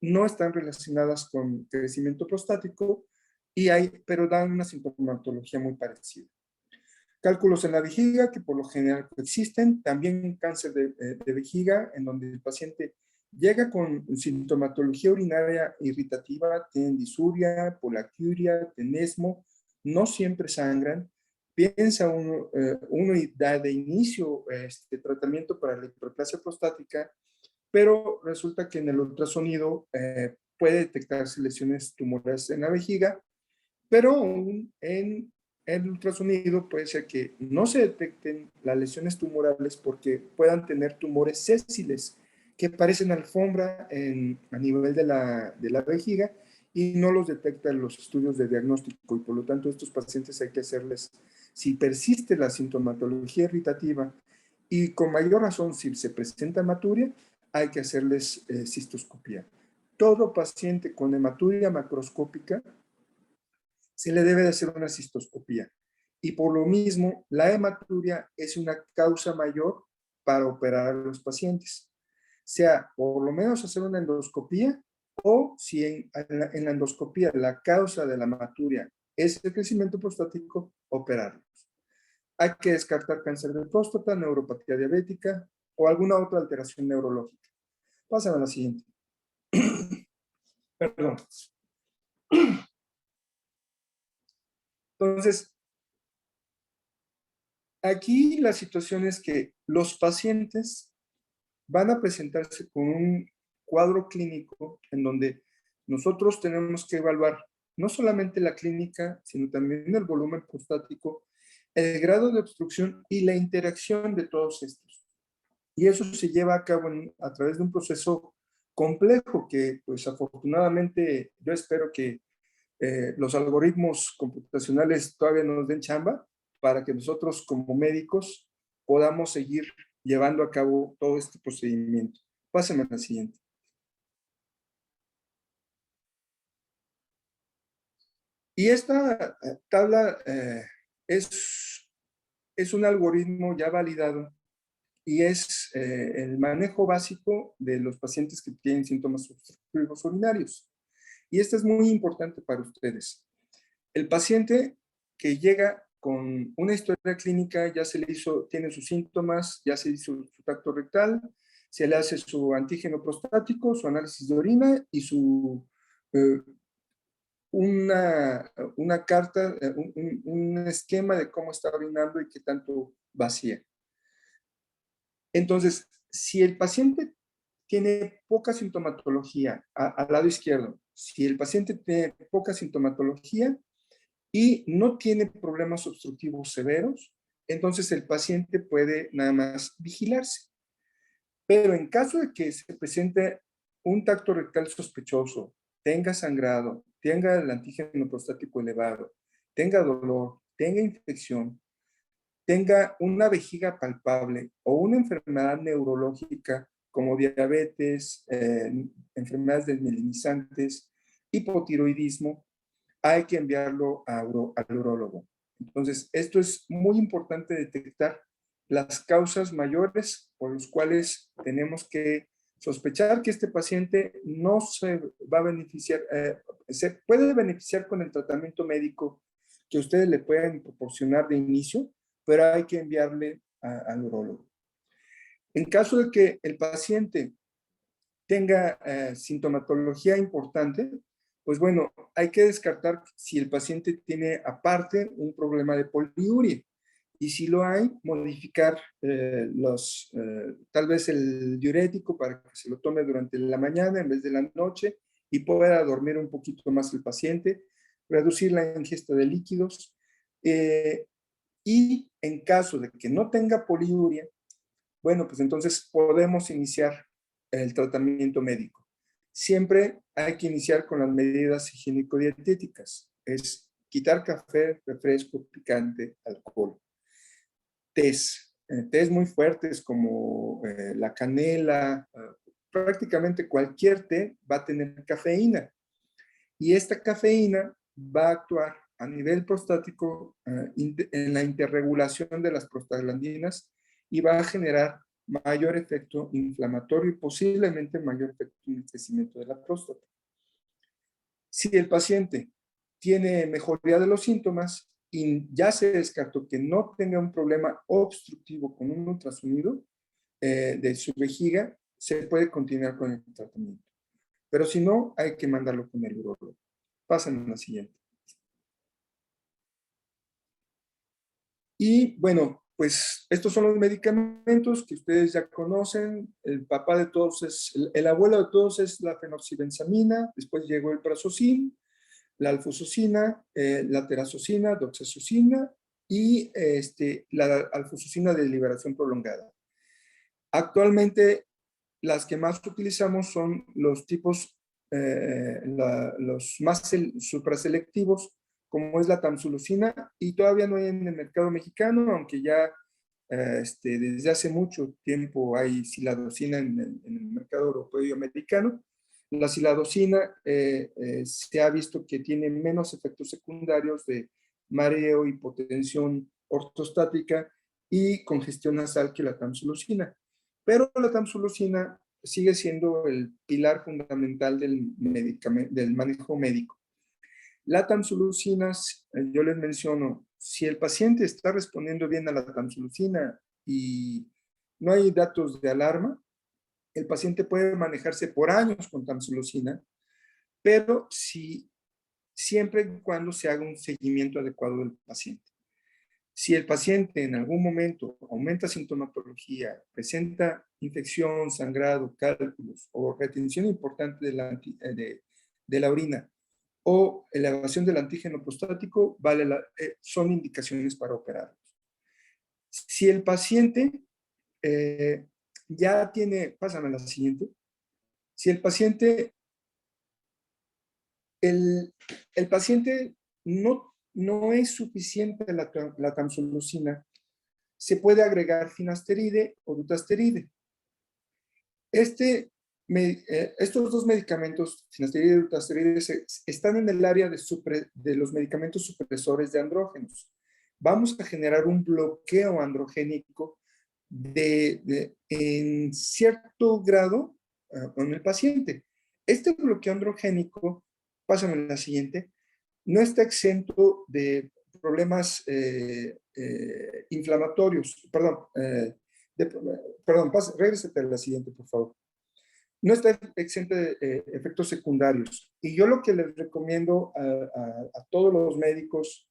no están relacionadas con crecimiento prostático, pero dan una sintomatología muy parecida. Cálculos en la vejiga, que por lo general existen, también cáncer de vejiga, en donde el paciente llega con sintomatología urinaria irritativa, tienen disuria, polaquiuria, tenesmo, no siempre sangran. Piensa uno da de inicio tratamiento para la hiperplasia prostática, pero resulta que en el ultrasonido puede detectarse lesiones tumorales en la vejiga, pero aún en el ultrasonido puede ser que no se detecten las lesiones tumorales porque puedan tener tumores sésiles que parecen alfombra a nivel de la vejiga y no los detectan los estudios de diagnóstico y por lo tanto estos pacientes hay que hacerles, si persiste la sintomatología irritativa y con mayor razón si se presenta hematuria, hay que hacerles cistoscopía. Todo paciente con hematuria macroscópica se le debe de hacer una cistoscopía. Y por lo mismo, la hematuria es una causa mayor para operar a los pacientes. Sea por lo menos hacer una endoscopía o si en la endoscopía la causa de la hematuria es el crecimiento prostático, operarlos. Hay que descartar cáncer de próstata, neuropatía diabética o alguna otra alteración neurológica. Pásame a la siguiente. Perdón. Entonces, Aquí la situación es que los pacientes van a presentarse con un cuadro clínico en donde nosotros tenemos que evaluar no solamente la clínica, sino también el volumen prostático, el grado de obstrucción y la interacción de todos estos. Y eso se lleva a cabo a través de un proceso complejo que, pues afortunadamente, yo espero que los algoritmos computacionales todavía nos den chamba para que nosotros como médicos podamos seguir llevando a cabo todo este procedimiento. Pásame a la siguiente. Y esta tabla es un algoritmo ya validado y es el manejo básico de los pacientes que tienen síntomas obstructivos urinarios. Y esto es muy importante para ustedes. El paciente que llega con una historia clínica, ya se le hizo, tiene sus síntomas, ya se hizo su tacto rectal, se le hace su antígeno prostático, su análisis de orina y su una carta, un esquema de cómo está orinando y qué tanto vacía. Entonces, si el paciente tiene poca sintomatología, al lado izquierdo, si el paciente tiene poca sintomatología y no tiene problemas obstructivos severos, entonces el paciente puede nada más vigilarse. Pero en caso de que se presente un tacto rectal sospechoso, tenga sangrado, tenga el antígeno prostático elevado, tenga dolor, tenga infección, tenga una vejiga palpable o una enfermedad neurológica como diabetes, enfermedades desmielinizantes, hipotiroidismo, hay que enviarlo al urólogo. Entonces, esto es muy importante detectar las causas mayores por las cuales tenemos que sospechar que este paciente no se va a beneficiar, se puede beneficiar con el tratamiento médico que ustedes le pueden proporcionar de inicio, pero hay que enviarle al urólogo. En caso de que el paciente tenga sintomatología importante, pues bueno, hay que descartar si el paciente tiene aparte un problema de poliuria. Y si lo hay, modificar tal vez el diurético para que se lo tome durante la mañana en vez de la noche y pueda dormir un poquito más el paciente, reducir la ingesta de líquidos. Y en caso de que no tenga poliuria, bueno, pues entonces podemos iniciar el tratamiento médico. Siempre hay que iniciar con las medidas higiénico-dietéticas. Es quitar café, refresco, picante, alcohol. Tés muy fuertes como la canela, prácticamente cualquier té va a tener cafeína. Y esta cafeína va a actuar a nivel prostático en la interregulación de las prostaglandinas y va a generar mayor efecto inflamatorio y posiblemente mayor efecto en el crecimiento de la próstata. Si el paciente tiene mejoría de los síntomas y ya se descartó que no tenga un problema obstructivo con un ultrasonido de su vejiga, se puede continuar con el tratamiento. Pero si no, hay que mandarlo con el urólogo. Pasen a la siguiente. Y bueno, pues estos son los medicamentos que ustedes ya conocen. El papá de todos es, el abuelo de todos es la fenoxibenzamina, después llegó el prazosin, la alfuzoxina, la terazocina, doxazocina y la alfuzoxina de liberación prolongada. Actualmente, las que más utilizamos son los tipos, los más supraselectivos, como es la tamsulusina, y todavía no hay en el mercado mexicano, aunque ya desde hace mucho tiempo hay siladocina en el mercado europeo y americano. La siladocina se ha visto que tiene menos efectos secundarios de mareo, hipotensión ortostática y congestión nasal que la tamsulusina. Pero la tamsulusina sigue siendo el pilar fundamental del manejo médico. La tamsulusina, yo les menciono, si el paciente está respondiendo bien a la tamsulusina y no hay datos de alarma, el paciente puede manejarse por años con tamsulusina, pero siempre y cuando se haga un seguimiento adecuado del paciente. Si el paciente en algún momento aumenta sintomatología, presenta infección, sangrado, cálculos o retención importante de la orina o elevación del antígeno prostático, son indicaciones para operarlos. Si el paciente ya tiene, pásame a la siguiente, si el paciente, el paciente no es suficiente la tamsulosin, se puede agregar finasteride o dutasteride. Estos dos medicamentos, finasteride y dutasteride, están en el área de los medicamentos supresores de andrógenos. Vamos a generar un bloqueo androgénico en cierto grado con el paciente. Este bloqueo androgénico, pásame a la siguiente, no está exento de problemas inflamatorios. Regrésate a la siguiente, por favor. No está exento de efectos secundarios. Y yo lo que les recomiendo a todos los médicos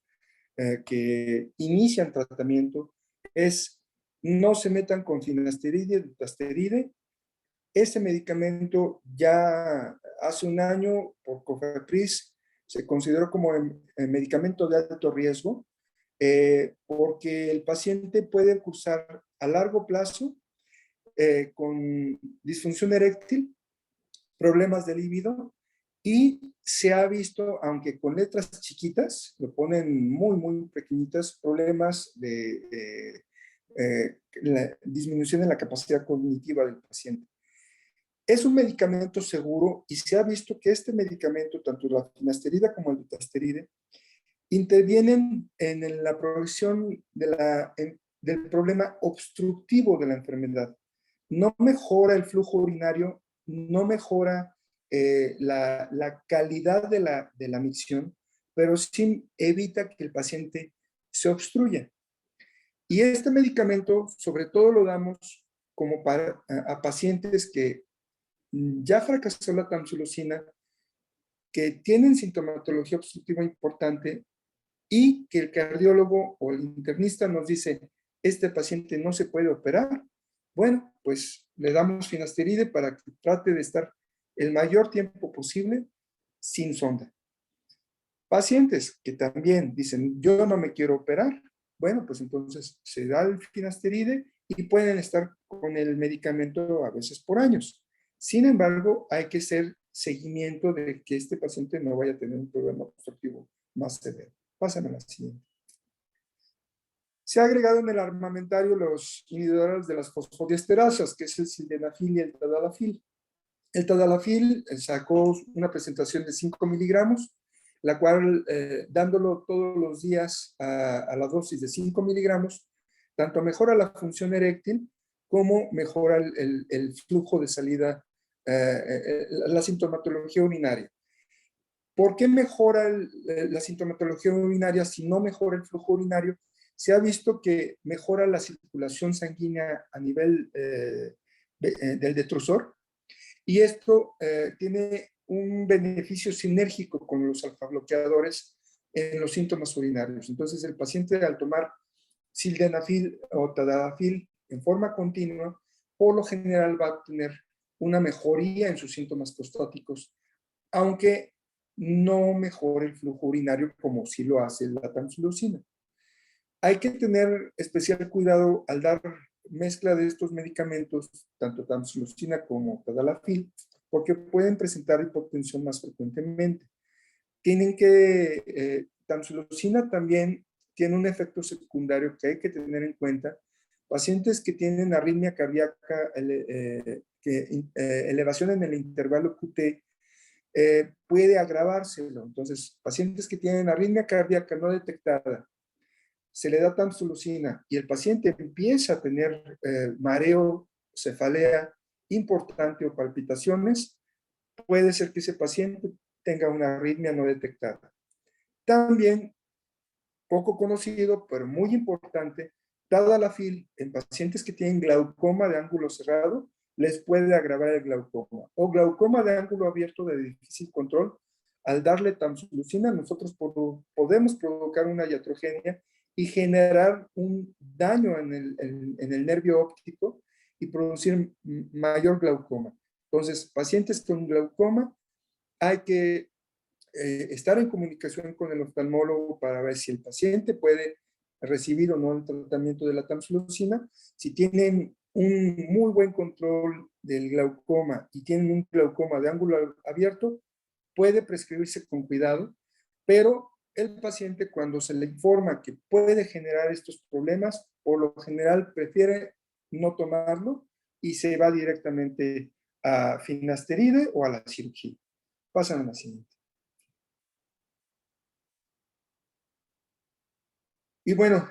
que inician tratamiento es no se metan con finasteride, dutasteride. Este medicamento ya hace un año por COFEPRIS se consideró como medicamento de alto riesgo porque el paciente puede cursar a largo plazo con disfunción eréctil, problemas de libido, y se ha visto, aunque con letras chiquitas, lo ponen muy, muy pequeñitas, problemas de la disminución de la capacidad cognitiva del paciente. Es un medicamento seguro y se ha visto que este medicamento, tanto la finasterida como el dutasteride, intervienen en la progresión del problema obstructivo de la enfermedad. No mejora el flujo urinario, no mejora la calidad de la micción, pero sí evita que el paciente se obstruya. Y este medicamento, sobre todo, lo damos como a pacientes que ya fracasó la tamsulosin, que tienen sintomatología obstructiva importante y que el cardiólogo o el internista nos dice, este paciente no se puede operar. Bueno, pues le damos finasteride para que trate de estar el mayor tiempo posible sin sonda. Pacientes que también dicen, yo no me quiero operar, bueno, pues entonces se da el finasteride y pueden estar con el medicamento a veces por años. Sin embargo, hay que hacer seguimiento de que este paciente no vaya a tener un problema obstructivo más severo. Pásame a la siguiente. Se ha agregado en el armamentario los inhibidores de las fosfodiesterasas, que es el sildenafil y el tadalafil. El tadalafil sacó una presentación de 5 miligramos, la cual, dándolo todos los días a la dosis de 5 miligramos, tanto mejora la función eréctil como mejora el flujo de salida, la sintomatología urinaria. ¿Por qué mejora la sintomatología urinaria si no mejora el flujo urinario? Se ha visto que mejora la circulación sanguínea a nivel del detrusor, y esto tiene un beneficio sinérgico con los alfa-bloqueadores en los síntomas urinarios. Entonces, el paciente, al tomar sildenafil o tadalafil en forma continua, por lo general va a tener una mejoría en sus síntomas prostáticos, aunque no mejore el flujo urinario como sí lo hace la tamsulosin. Hay que tener especial cuidado al dar mezcla de estos medicamentos, tanto tamsulosin como tadalafil, porque pueden presentar hipotensión más frecuentemente. Tamsulosin también tiene un efecto secundario que hay que tener en cuenta. Pacientes que tienen arritmia cardíaca, elevación en el intervalo QT, puede agravárselo. Entonces, pacientes que tienen arritmia cardíaca no detectada, se le da tamsulosin y el paciente empieza a tener mareo, cefalea importante o palpitaciones, puede ser que ese paciente tenga una arritmia no detectada. También, poco conocido, pero muy importante, tadalafil en pacientes que tienen glaucoma de ángulo cerrado, les puede agravar el glaucoma. O glaucoma de ángulo abierto de difícil control, al darle tamsulosin, nosotros podemos provocar una iatrogenia y generar un daño en el nervio óptico y producir mayor glaucoma. Entonces, pacientes con glaucoma hay que estar en comunicación con el oftalmólogo para ver si el paciente puede recibir o no el tratamiento de la tamsulosina. Si tienen un muy buen control del glaucoma y tienen un glaucoma de ángulo abierto, puede prescribirse con cuidado, pero el paciente, cuando se le informa que puede generar estos problemas, por lo general prefiere no tomarlo y se va directamente a finasteride o a la cirugía. Pasan a la siguiente. Y bueno,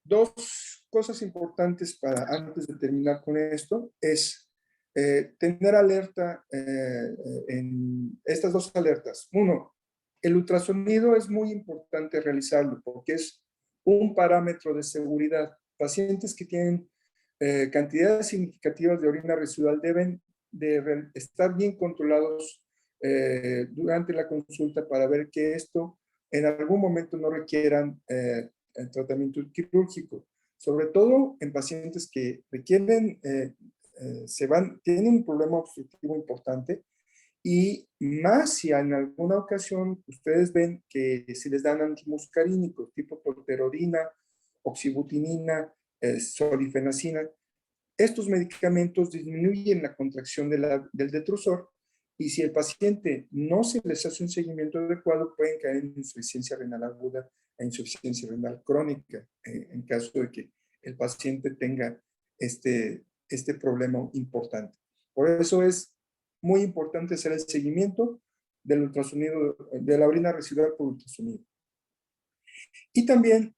dos cosas importantes para antes de terminar con esto es tener alerta en estas dos alertas. Uno, el ultrasonido es muy importante realizarlo porque es un parámetro de seguridad. Pacientes que tienen cantidades significativas de orina residual deben de estar bien controlados durante la consulta para ver que esto en algún momento no requieran el tratamiento quirúrgico, sobre todo en pacientes que requieren, tienen un problema obstructivo importante y más si en alguna ocasión ustedes ven que si les dan antimuscarínicos tipo torterodina, oxibutinina, solifenacina, estos medicamentos disminuyen la contracción del detrusor y si el paciente no se les hace un seguimiento adecuado, pueden caer en insuficiencia renal aguda e insuficiencia renal crónica, en caso de que el paciente tenga este problema importante. Por eso es muy importante hacer el seguimiento del ultrasonido, de la orina residual por ultrasonido. Y también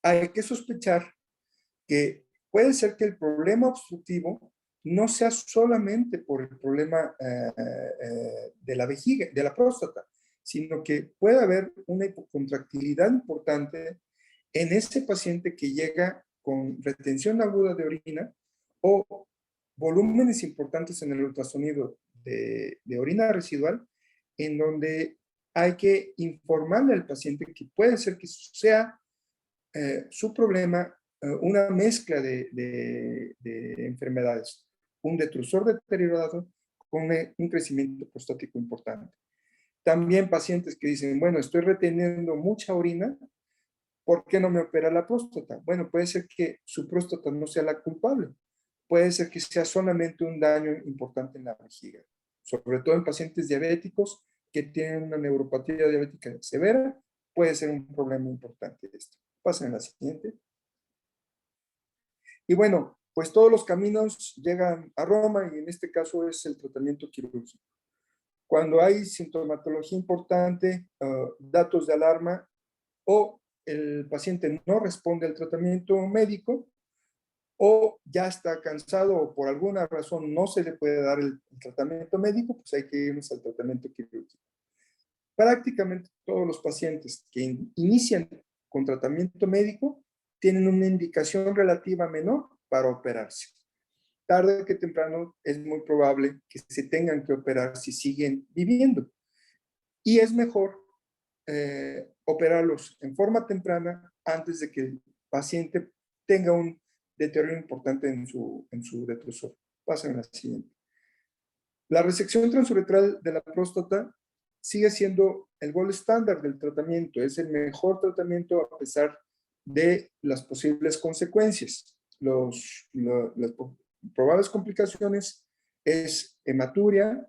hay que sospechar que puede ser que el problema obstructivo no sea solamente por el problema de la vejiga, de la próstata, sino que puede haber una hipocontractilidad importante en ese paciente que llega con retención aguda de orina o volúmenes importantes en el ultrasonido de orina residual, en donde hay que informarle al paciente que puede ser que sea su problema una mezcla de enfermedades, un detrusor deteriorado con un crecimiento prostático importante. También pacientes que dicen, bueno, estoy reteniendo mucha orina, ¿por qué no me opera la próstata? Bueno, puede ser que su próstata no sea la culpable, puede ser que sea solamente un daño importante en la vejiga, sobre todo en pacientes diabéticos que tienen una neuropatía diabética severa, puede ser un problema importante esto. Pasen a la siguiente. Y bueno, pues todos los caminos llegan a Roma y en este caso es el tratamiento quirúrgico. Cuando hay sintomatología importante, datos de alarma o el paciente no responde al tratamiento médico o ya está cansado o por alguna razón no se le puede dar el tratamiento médico, pues hay que irnos al tratamiento quirúrgico. Prácticamente todos los pacientes que inician con tratamiento médico tienen una indicación relativa menor para operarse. Tarde que temprano es muy probable que se tengan que operar si siguen viviendo. Y es mejor operarlos en forma temprana antes de que el paciente tenga un deterioro importante en su detrusor. Pasen a la siguiente. La resección transuretral de la próstata sigue siendo el gold estándar del tratamiento. Es el mejor tratamiento a pesar de las posibles consecuencias. Las probables complicaciones es hematuria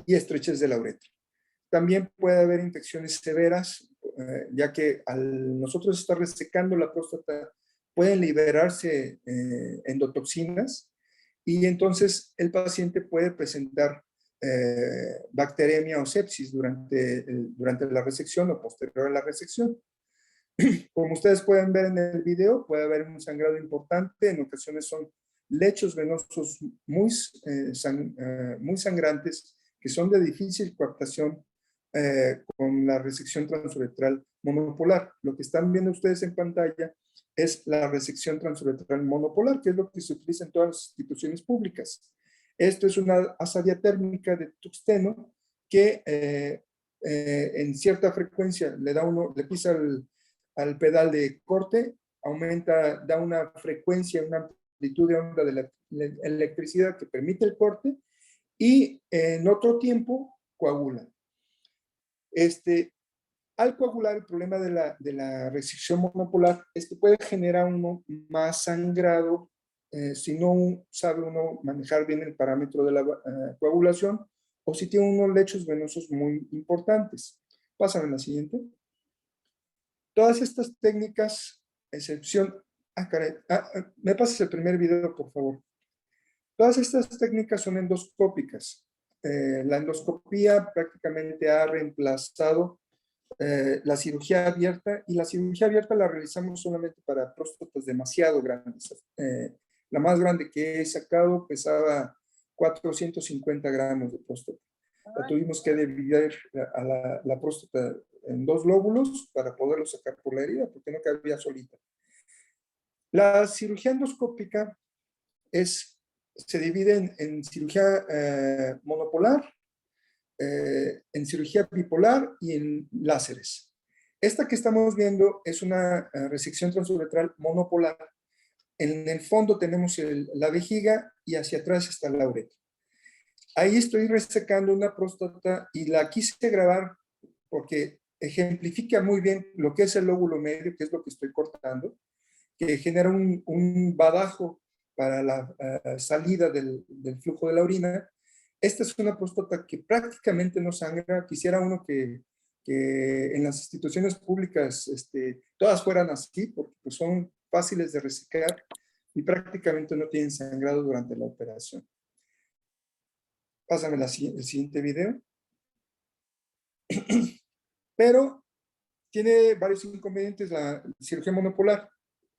y estrechez de la uretra. También puede haber infecciones severas, ya que al nosotros estar resecando la próstata pueden liberarse endotoxinas y entonces el paciente puede presentar bacteremia o sepsis durante la resección o posterior a la resección. Como ustedes pueden ver en el video, puede haber un sangrado importante, en ocasiones son lechos venosos muy sangrantes que son de difícil coaptación con la resección transuretral monopolar. Lo que están viendo ustedes en pantalla es la resección transuretral monopolar, que es lo que se utiliza en todas las instituciones públicas. Esto es una asa diatérmica de tuxteno que en cierta frecuencia, le pisa al pedal de corte, aumenta, da una frecuencia, una amplitud de onda de la electricidad que permite el corte, y en otro tiempo coagula. Al coagular, el problema de la restricción monopolar es que puede generar uno más sangrado si no sabe uno manejar bien el parámetro de la coagulación, o si tiene unos lechos venosos muy importantes. Pásame a la siguiente. Todas estas técnicas, excepción... me pasas el primer video, por favor. Todas estas técnicas son endoscópicas. La endoscopía prácticamente ha reemplazado la cirugía abierta, y la cirugía abierta la realizamos solamente para próstatas demasiado grandes. La más grande que he sacado pesaba 450 gramos de próstata. La tuvimos que dividir a la próstata en 2 lóbulos para poderlo sacar por la herida, porque no cabía solita. La cirugía endoscópica se divide en cirugía monopolar, en cirugía bipolar y en láseres. Esta que estamos viendo es una resección transuretral monopolar. En el fondo tenemos la vejiga y hacia atrás está la uretra. Ahí estoy resecando una próstata y la quise grabar porque ejemplifica muy bien lo que es el lóbulo medio, que es lo que estoy cortando, que genera un badajo para la salida del flujo de la orina. Esta es una próstata que prácticamente no sangra. Quisiera uno que en las instituciones públicas todas fueran así, porque pues, son fáciles de resecar y prácticamente no tienen sangrado durante la operación. Pásame el siguiente video. Pero tiene varios inconvenientes la cirugía monopolar.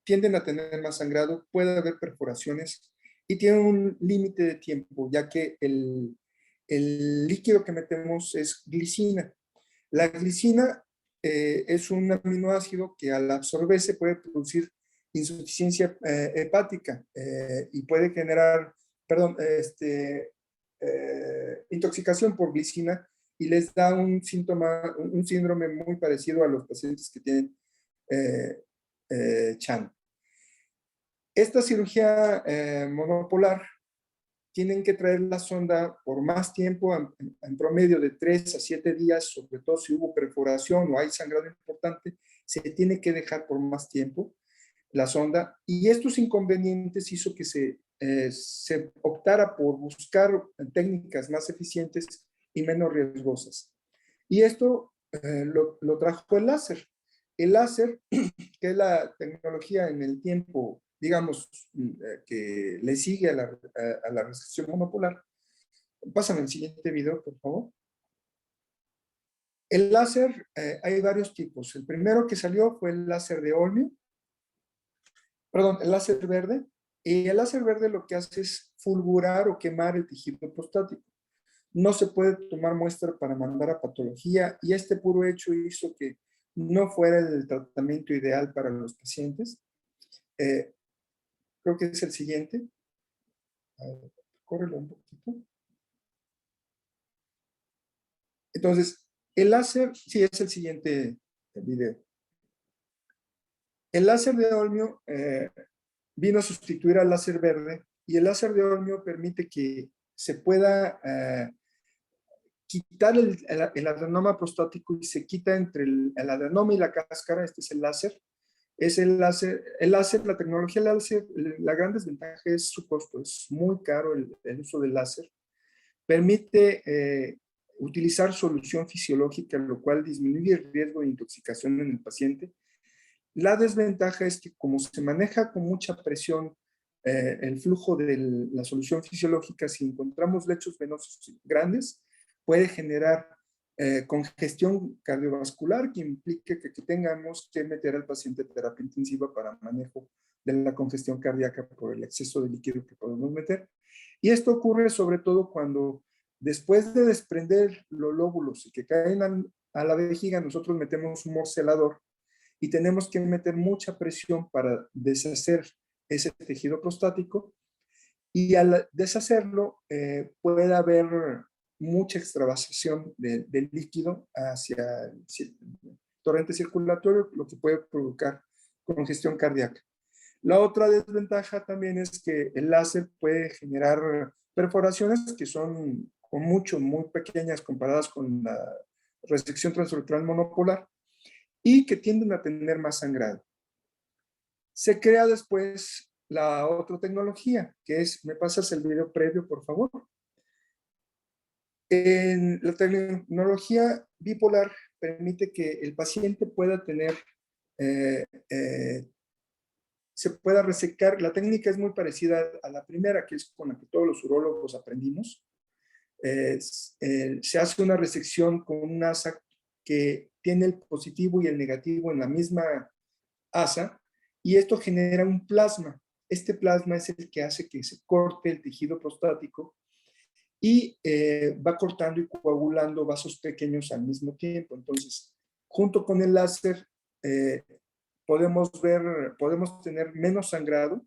Tienden a tener más sangrado, puede haber perforaciones y tiene un límite de tiempo, ya que el líquido que metemos es glicina. La glicina es un aminoácido que al absorberse puede producir insuficiencia hepática y puede generar, intoxicación por glicina, y les da un síndrome muy parecido a los pacientes que tienen CHAN. Esta cirugía monopolar tienen que traer la sonda por más tiempo, en promedio de 3 a 7 días, sobre todo si hubo perforación o hay sangrado importante, se tiene que dejar por más tiempo la sonda, y estos inconvenientes hizo que se optara por buscar técnicas más eficientes y menos riesgosas. Y esto lo trajo el láser. El láser, que es la tecnología en el tiempo, digamos, que le sigue a la resección monopolar. Pásame el siguiente video, por favor. El láser, hay varios tipos. El primero que salió fue el láser de Olmio, el láser verde. Y el láser verde lo que hace es fulgurar o quemar el tejido prostático. No se puede tomar muestra para mandar a patología, y este puro hecho hizo que no fuera el tratamiento ideal para los pacientes. Creo que es el siguiente. A ver, córrelo un poquito. Entonces, el láser, sí, es el siguiente video. El láser de Olmio vino a sustituir al láser verde, y el láser de Olmio permite que se pueda quitar el adenoma prostático, y se quita entre el adenoma y la cáscara. Este es el láser. Es el láser, la tecnología láser, la gran desventaja es su costo. Es muy caro el uso del láser. Permite utilizar solución fisiológica, lo cual disminuye el riesgo de intoxicación en el paciente. La desventaja es que como se maneja con mucha presión el flujo de la solución fisiológica, si encontramos lechos venosos grandes, puede generar congestión cardiovascular, que implique que tengamos que meter al paciente en terapia intensiva para manejo de la congestión cardíaca por el exceso de líquido que podemos meter. Y esto ocurre sobre todo cuando, después de desprender los lóbulos y que caen a la vejiga, nosotros metemos un morcelador y tenemos que meter mucha presión para deshacer ese tejido prostático, y al deshacerlo puede haber mucha extravasación del líquido hacia el torrente circulatorio, lo que puede provocar congestión cardíaca. La otra desventaja también es que el láser puede generar perforaciones que son muy pequeñas comparadas con la resección transurtral monopolar y que tienden a tener más sangrado. Se crea después la otra tecnología, que es, ¿me pasas el video previo, por favor? En la tecnología bipolar permite que el paciente pueda tener, se pueda resecar. La técnica es muy parecida a la primera, que es con la que todos los urólogos aprendimos. Se hace una resección con un asa que tiene el positivo y el negativo en la misma asa, y esto genera un plasma. Este plasma es el que hace que se corte el tejido prostático y va cortando y coagulando vasos pequeños al mismo tiempo. Entonces, junto con el láser, podemos tener menos sangrado,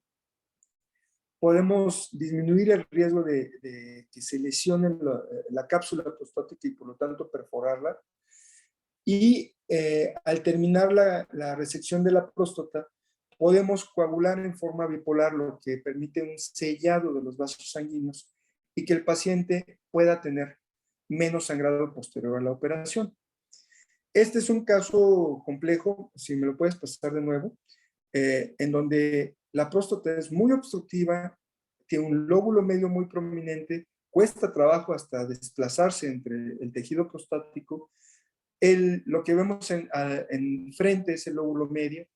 podemos disminuir el riesgo de que se lesione la cápsula prostática y por lo tanto perforarla. Y al terminar la resección de la próstata, podemos coagular en forma bipolar, lo que permite un sellado de los vasos sanguíneos y que el paciente pueda tener menos sangrado posterior a la operación. Este es un caso complejo, si me lo puedes pasar de nuevo, en donde la próstata es muy obstructiva, tiene un lóbulo medio muy prominente, cuesta trabajo hasta desplazarse entre el tejido prostático. Lo que vemos en frente es el lóbulo medio,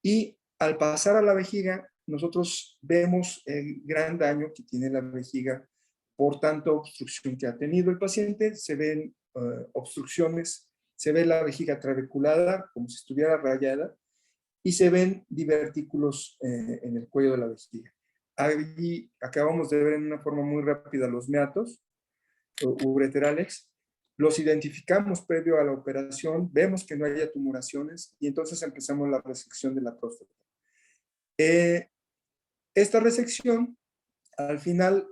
y al pasar a la vejiga, nosotros vemos el gran daño que tiene la vejiga por tanta obstrucción que ha tenido el paciente. Se ven obstrucciones, se ve la vejiga trabeculada como si estuviera rayada y se ven divertículos en el cuello de la vejiga. Ahí acabamos de ver en una forma muy rápida los meatos ureterales. Los identificamos previo a la operación, vemos que no haya tumoraciones y entonces empezamos la resección de la próstata. Esta resección, al final,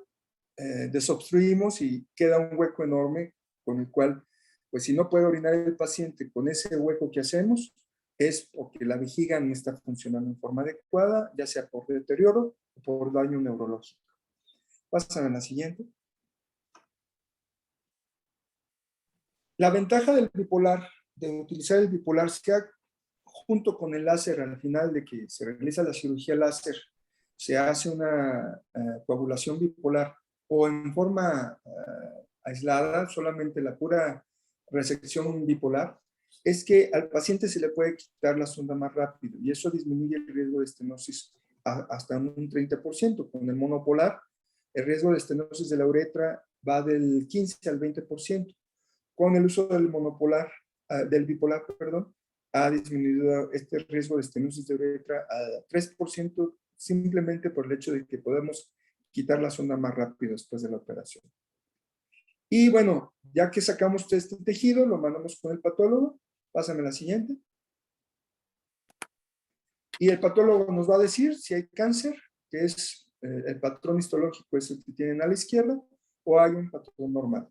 desobstruimos y queda un hueco enorme con el cual, pues si no puede orinar el paciente con ese hueco que hacemos, es porque la vejiga no está funcionando en forma adecuada, ya sea por deterioro o por daño neurológico. Pasan a la siguiente. La ventaja del bipolar, de utilizar el bipolar, sea junto con el láser al final de que se realiza la cirugía láser, se hace una coagulación bipolar o en forma aislada, solamente la pura resección bipolar, es que al paciente se le puede quitar la sonda más rápido y eso disminuye el riesgo de estenosis hasta un 30%. Con el monopolar, el riesgo de estenosis de la uretra va del 15 al 20%. Con el uso del del bipolar, perdón, ha disminuido este riesgo de estenosis de uretra a 3% simplemente por el hecho de que podemos quitar la sonda más rápido después de la operación. Y bueno, ya que sacamos este tejido, lo mandamos con el patólogo. Pásame la siguiente. Y el patólogo nos va a decir si hay cáncer, que es el patrón histológico, es el que tienen a la izquierda, o hay un patrón normal.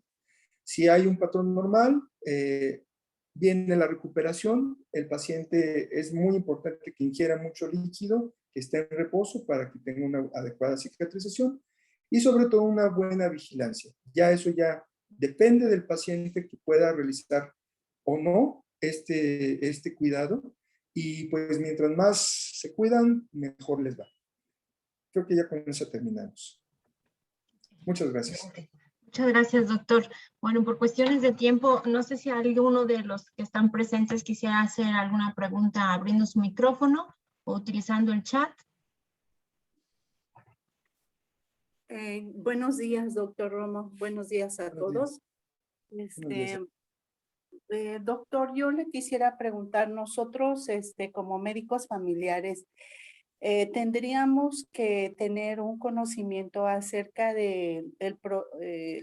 Si hay un patrón normal, viene la recuperación. El paciente es muy importante que ingiera mucho líquido, que esté en reposo para que tenga una adecuada cicatrización y sobre todo una buena vigilancia. Ya eso ya depende del paciente que pueda realizar o no este cuidado, y pues mientras más se cuidan, mejor les va. Creo que ya con eso terminamos. Muchas gracias. Muchas gracias, doctor. Bueno, por cuestiones de tiempo, no sé si alguno de los que están presentes quisiera hacer alguna pregunta abriendo su micrófono o utilizando el chat. Buenos días, doctor Romo. Buenos días a todos. Doctor, yo le quisiera preguntar, nosotros como médicos familiares, tendríamos que tener un conocimiento acerca de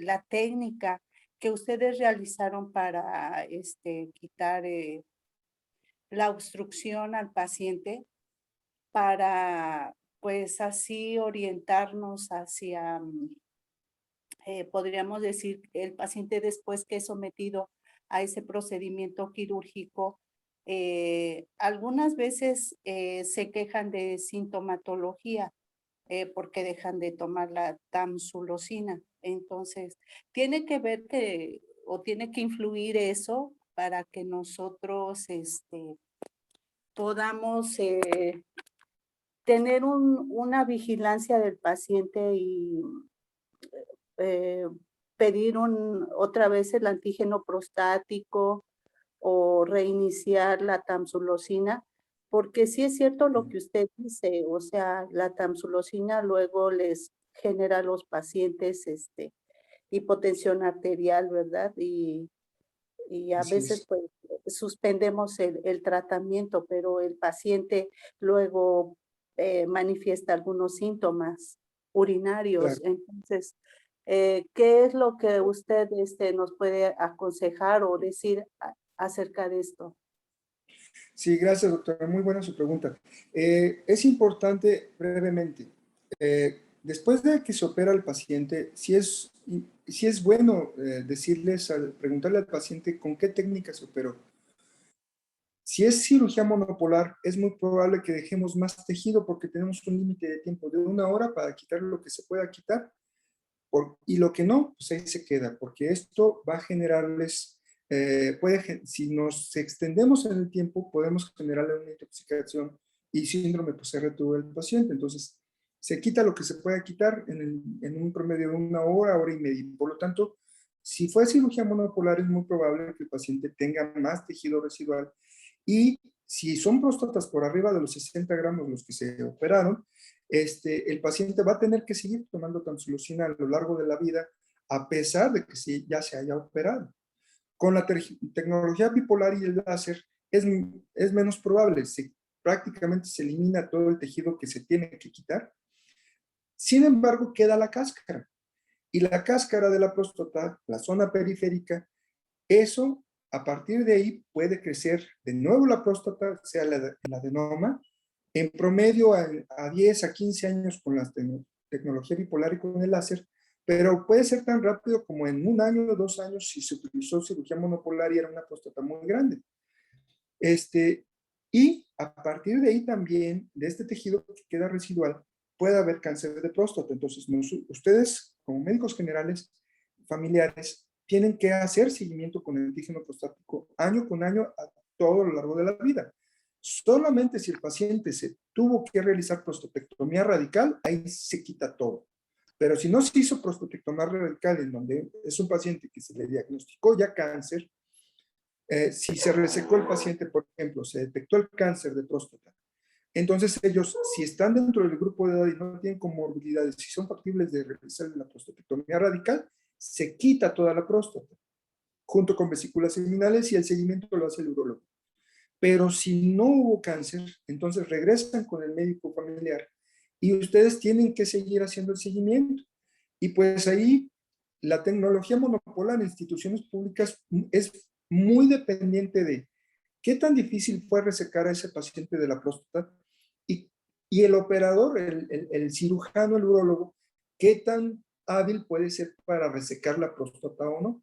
la técnica que ustedes realizaron para quitar la obstrucción al paciente, para pues así orientarnos hacia podríamos decir, el paciente después que es sometido a ese procedimiento quirúrgico, algunas veces se quejan de sintomatología porque dejan de tomar la tamsulosina. Entonces, tiene que ver o tiene que influir eso para que nosotros podamos tener una vigilancia del paciente y eh, pedir otra vez el antígeno prostático o reiniciar la tamsulosina, porque sí es cierto lo que usted dice, o sea, la tamsulosina luego les genera a los pacientes hipotensión arterial, ¿verdad? Y a Así veces es. pues suspendemos el tratamiento, pero el paciente luego manifiesta algunos síntomas urinarios. Claro. Entonces, ¿qué es lo que usted nos puede aconsejar o decir acerca de esto? Sí, gracias, doctora. Muy buena su pregunta. Es importante, brevemente, después de que se opera al paciente, si es bueno preguntarle al paciente con qué técnica se operó. Si es cirugía monopolar, es muy probable que dejemos más tejido porque tenemos un límite de tiempo de 1 hora para quitar lo que se pueda quitar y lo que no, pues ahí se queda, porque esto va a generarles, si nos extendemos en el tiempo, podemos generarle una intoxicación y síndrome post-RTU del paciente. Entonces, se quita lo que se pueda quitar en un promedio de 1 hora, hora y media. Por lo tanto, si fue cirugía monopolar, es muy probable que el paciente tenga más tejido residual y si son próstatas por arriba de los 60 gramos los que se operaron, el paciente va a tener que seguir tomando tamsulosina a lo largo de la vida, a pesar de que ya se haya operado. Con la tecnología bipolar y el láser es menos probable, prácticamente se elimina todo el tejido que se tiene que quitar. Sin embargo, queda la cáscara. Y la cáscara de la próstata, la zona periférica, eso a partir de ahí puede crecer de nuevo la próstata, sea el adenoma, en promedio a 10 a 15 años con la tecnología bipolar y con el láser, pero puede ser tan rápido como en 1 año o 2 años si se utilizó cirugía monopolar y era una próstata muy grande. Y a partir de ahí también, de este tejido que queda residual, puede haber cáncer de próstata. Entonces, ustedes, como médicos generales, familiares, tienen que hacer seguimiento con el antígeno prostático año con año a todo lo largo de la vida. Solamente si el paciente se tuvo que realizar prostatectomía radical, ahí se quita todo. Pero si no se hizo prostatectomía radical, en donde es un paciente que se le diagnosticó ya cáncer, si se resecó el paciente, por ejemplo, se detectó el cáncer de próstata, entonces ellos, si están dentro del grupo de edad y no tienen comorbilidades, si son factibles de realizar la prostatectomía radical, se quita toda la próstata, junto con vesículas seminales y el seguimiento lo hace el urólogo. Pero si no hubo cáncer, entonces regresan con el médico familiar y ustedes tienen que seguir haciendo el seguimiento. Y pues ahí la tecnología monopolar en instituciones públicas es muy dependiente de qué tan difícil fue resecar a ese paciente de la próstata y el operador, el cirujano, el urólogo, qué tan hábil puede ser para resecar la próstata o no.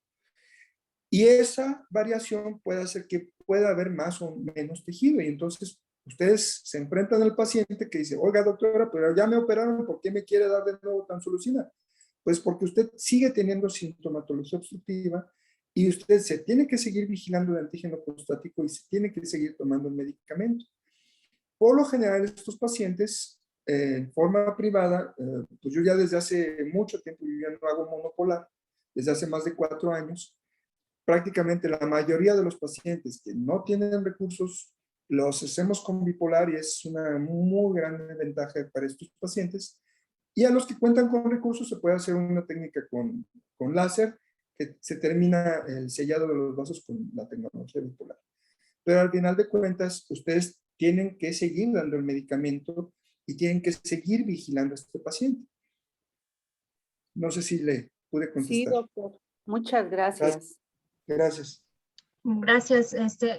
Y esa variación puede hacer que pueda haber más o menos tejido. Y entonces ustedes se enfrentan al paciente que dice, oiga doctora, pero ya me operaron, ¿por qué me quiere dar de nuevo tamsulosina? Pues porque usted sigue teniendo sintomatología obstructiva y usted se tiene que seguir vigilando el antígeno prostático y se tiene que seguir tomando el medicamento. Por lo general, estos pacientes, en forma privada, pues yo ya desde hace mucho tiempo, yo ya no hago monopolar, desde hace más de 4 años, prácticamente la mayoría de los pacientes que no tienen recursos, los hacemos con bipolar y es una muy gran ventaja para estos pacientes. Y a los que cuentan con recursos se puede hacer una técnica con láser que se termina el sellado de los vasos con la tecnología bipolar. Pero al final de cuentas, ustedes tienen que seguir dando el medicamento y tienen que seguir vigilando a este paciente. No sé si le pude Sí, contestar. doctor. Muchas Gracias. gracias. Gracias. Gracias,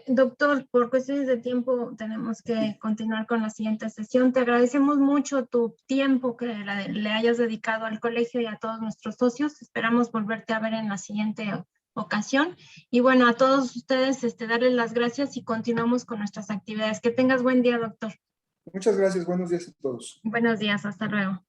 doctor. Por cuestiones de tiempo tenemos que continuar con la siguiente sesión. Te agradecemos mucho tu tiempo que le hayas dedicado al colegio y a todos nuestros socios. Esperamos volverte a ver en la siguiente ocasión. Y bueno, a todos ustedes darles las gracias y continuamos con nuestras actividades. Que tengas buen día, doctor. Muchas gracias. Buenos días a todos. Buenos días. Hasta luego.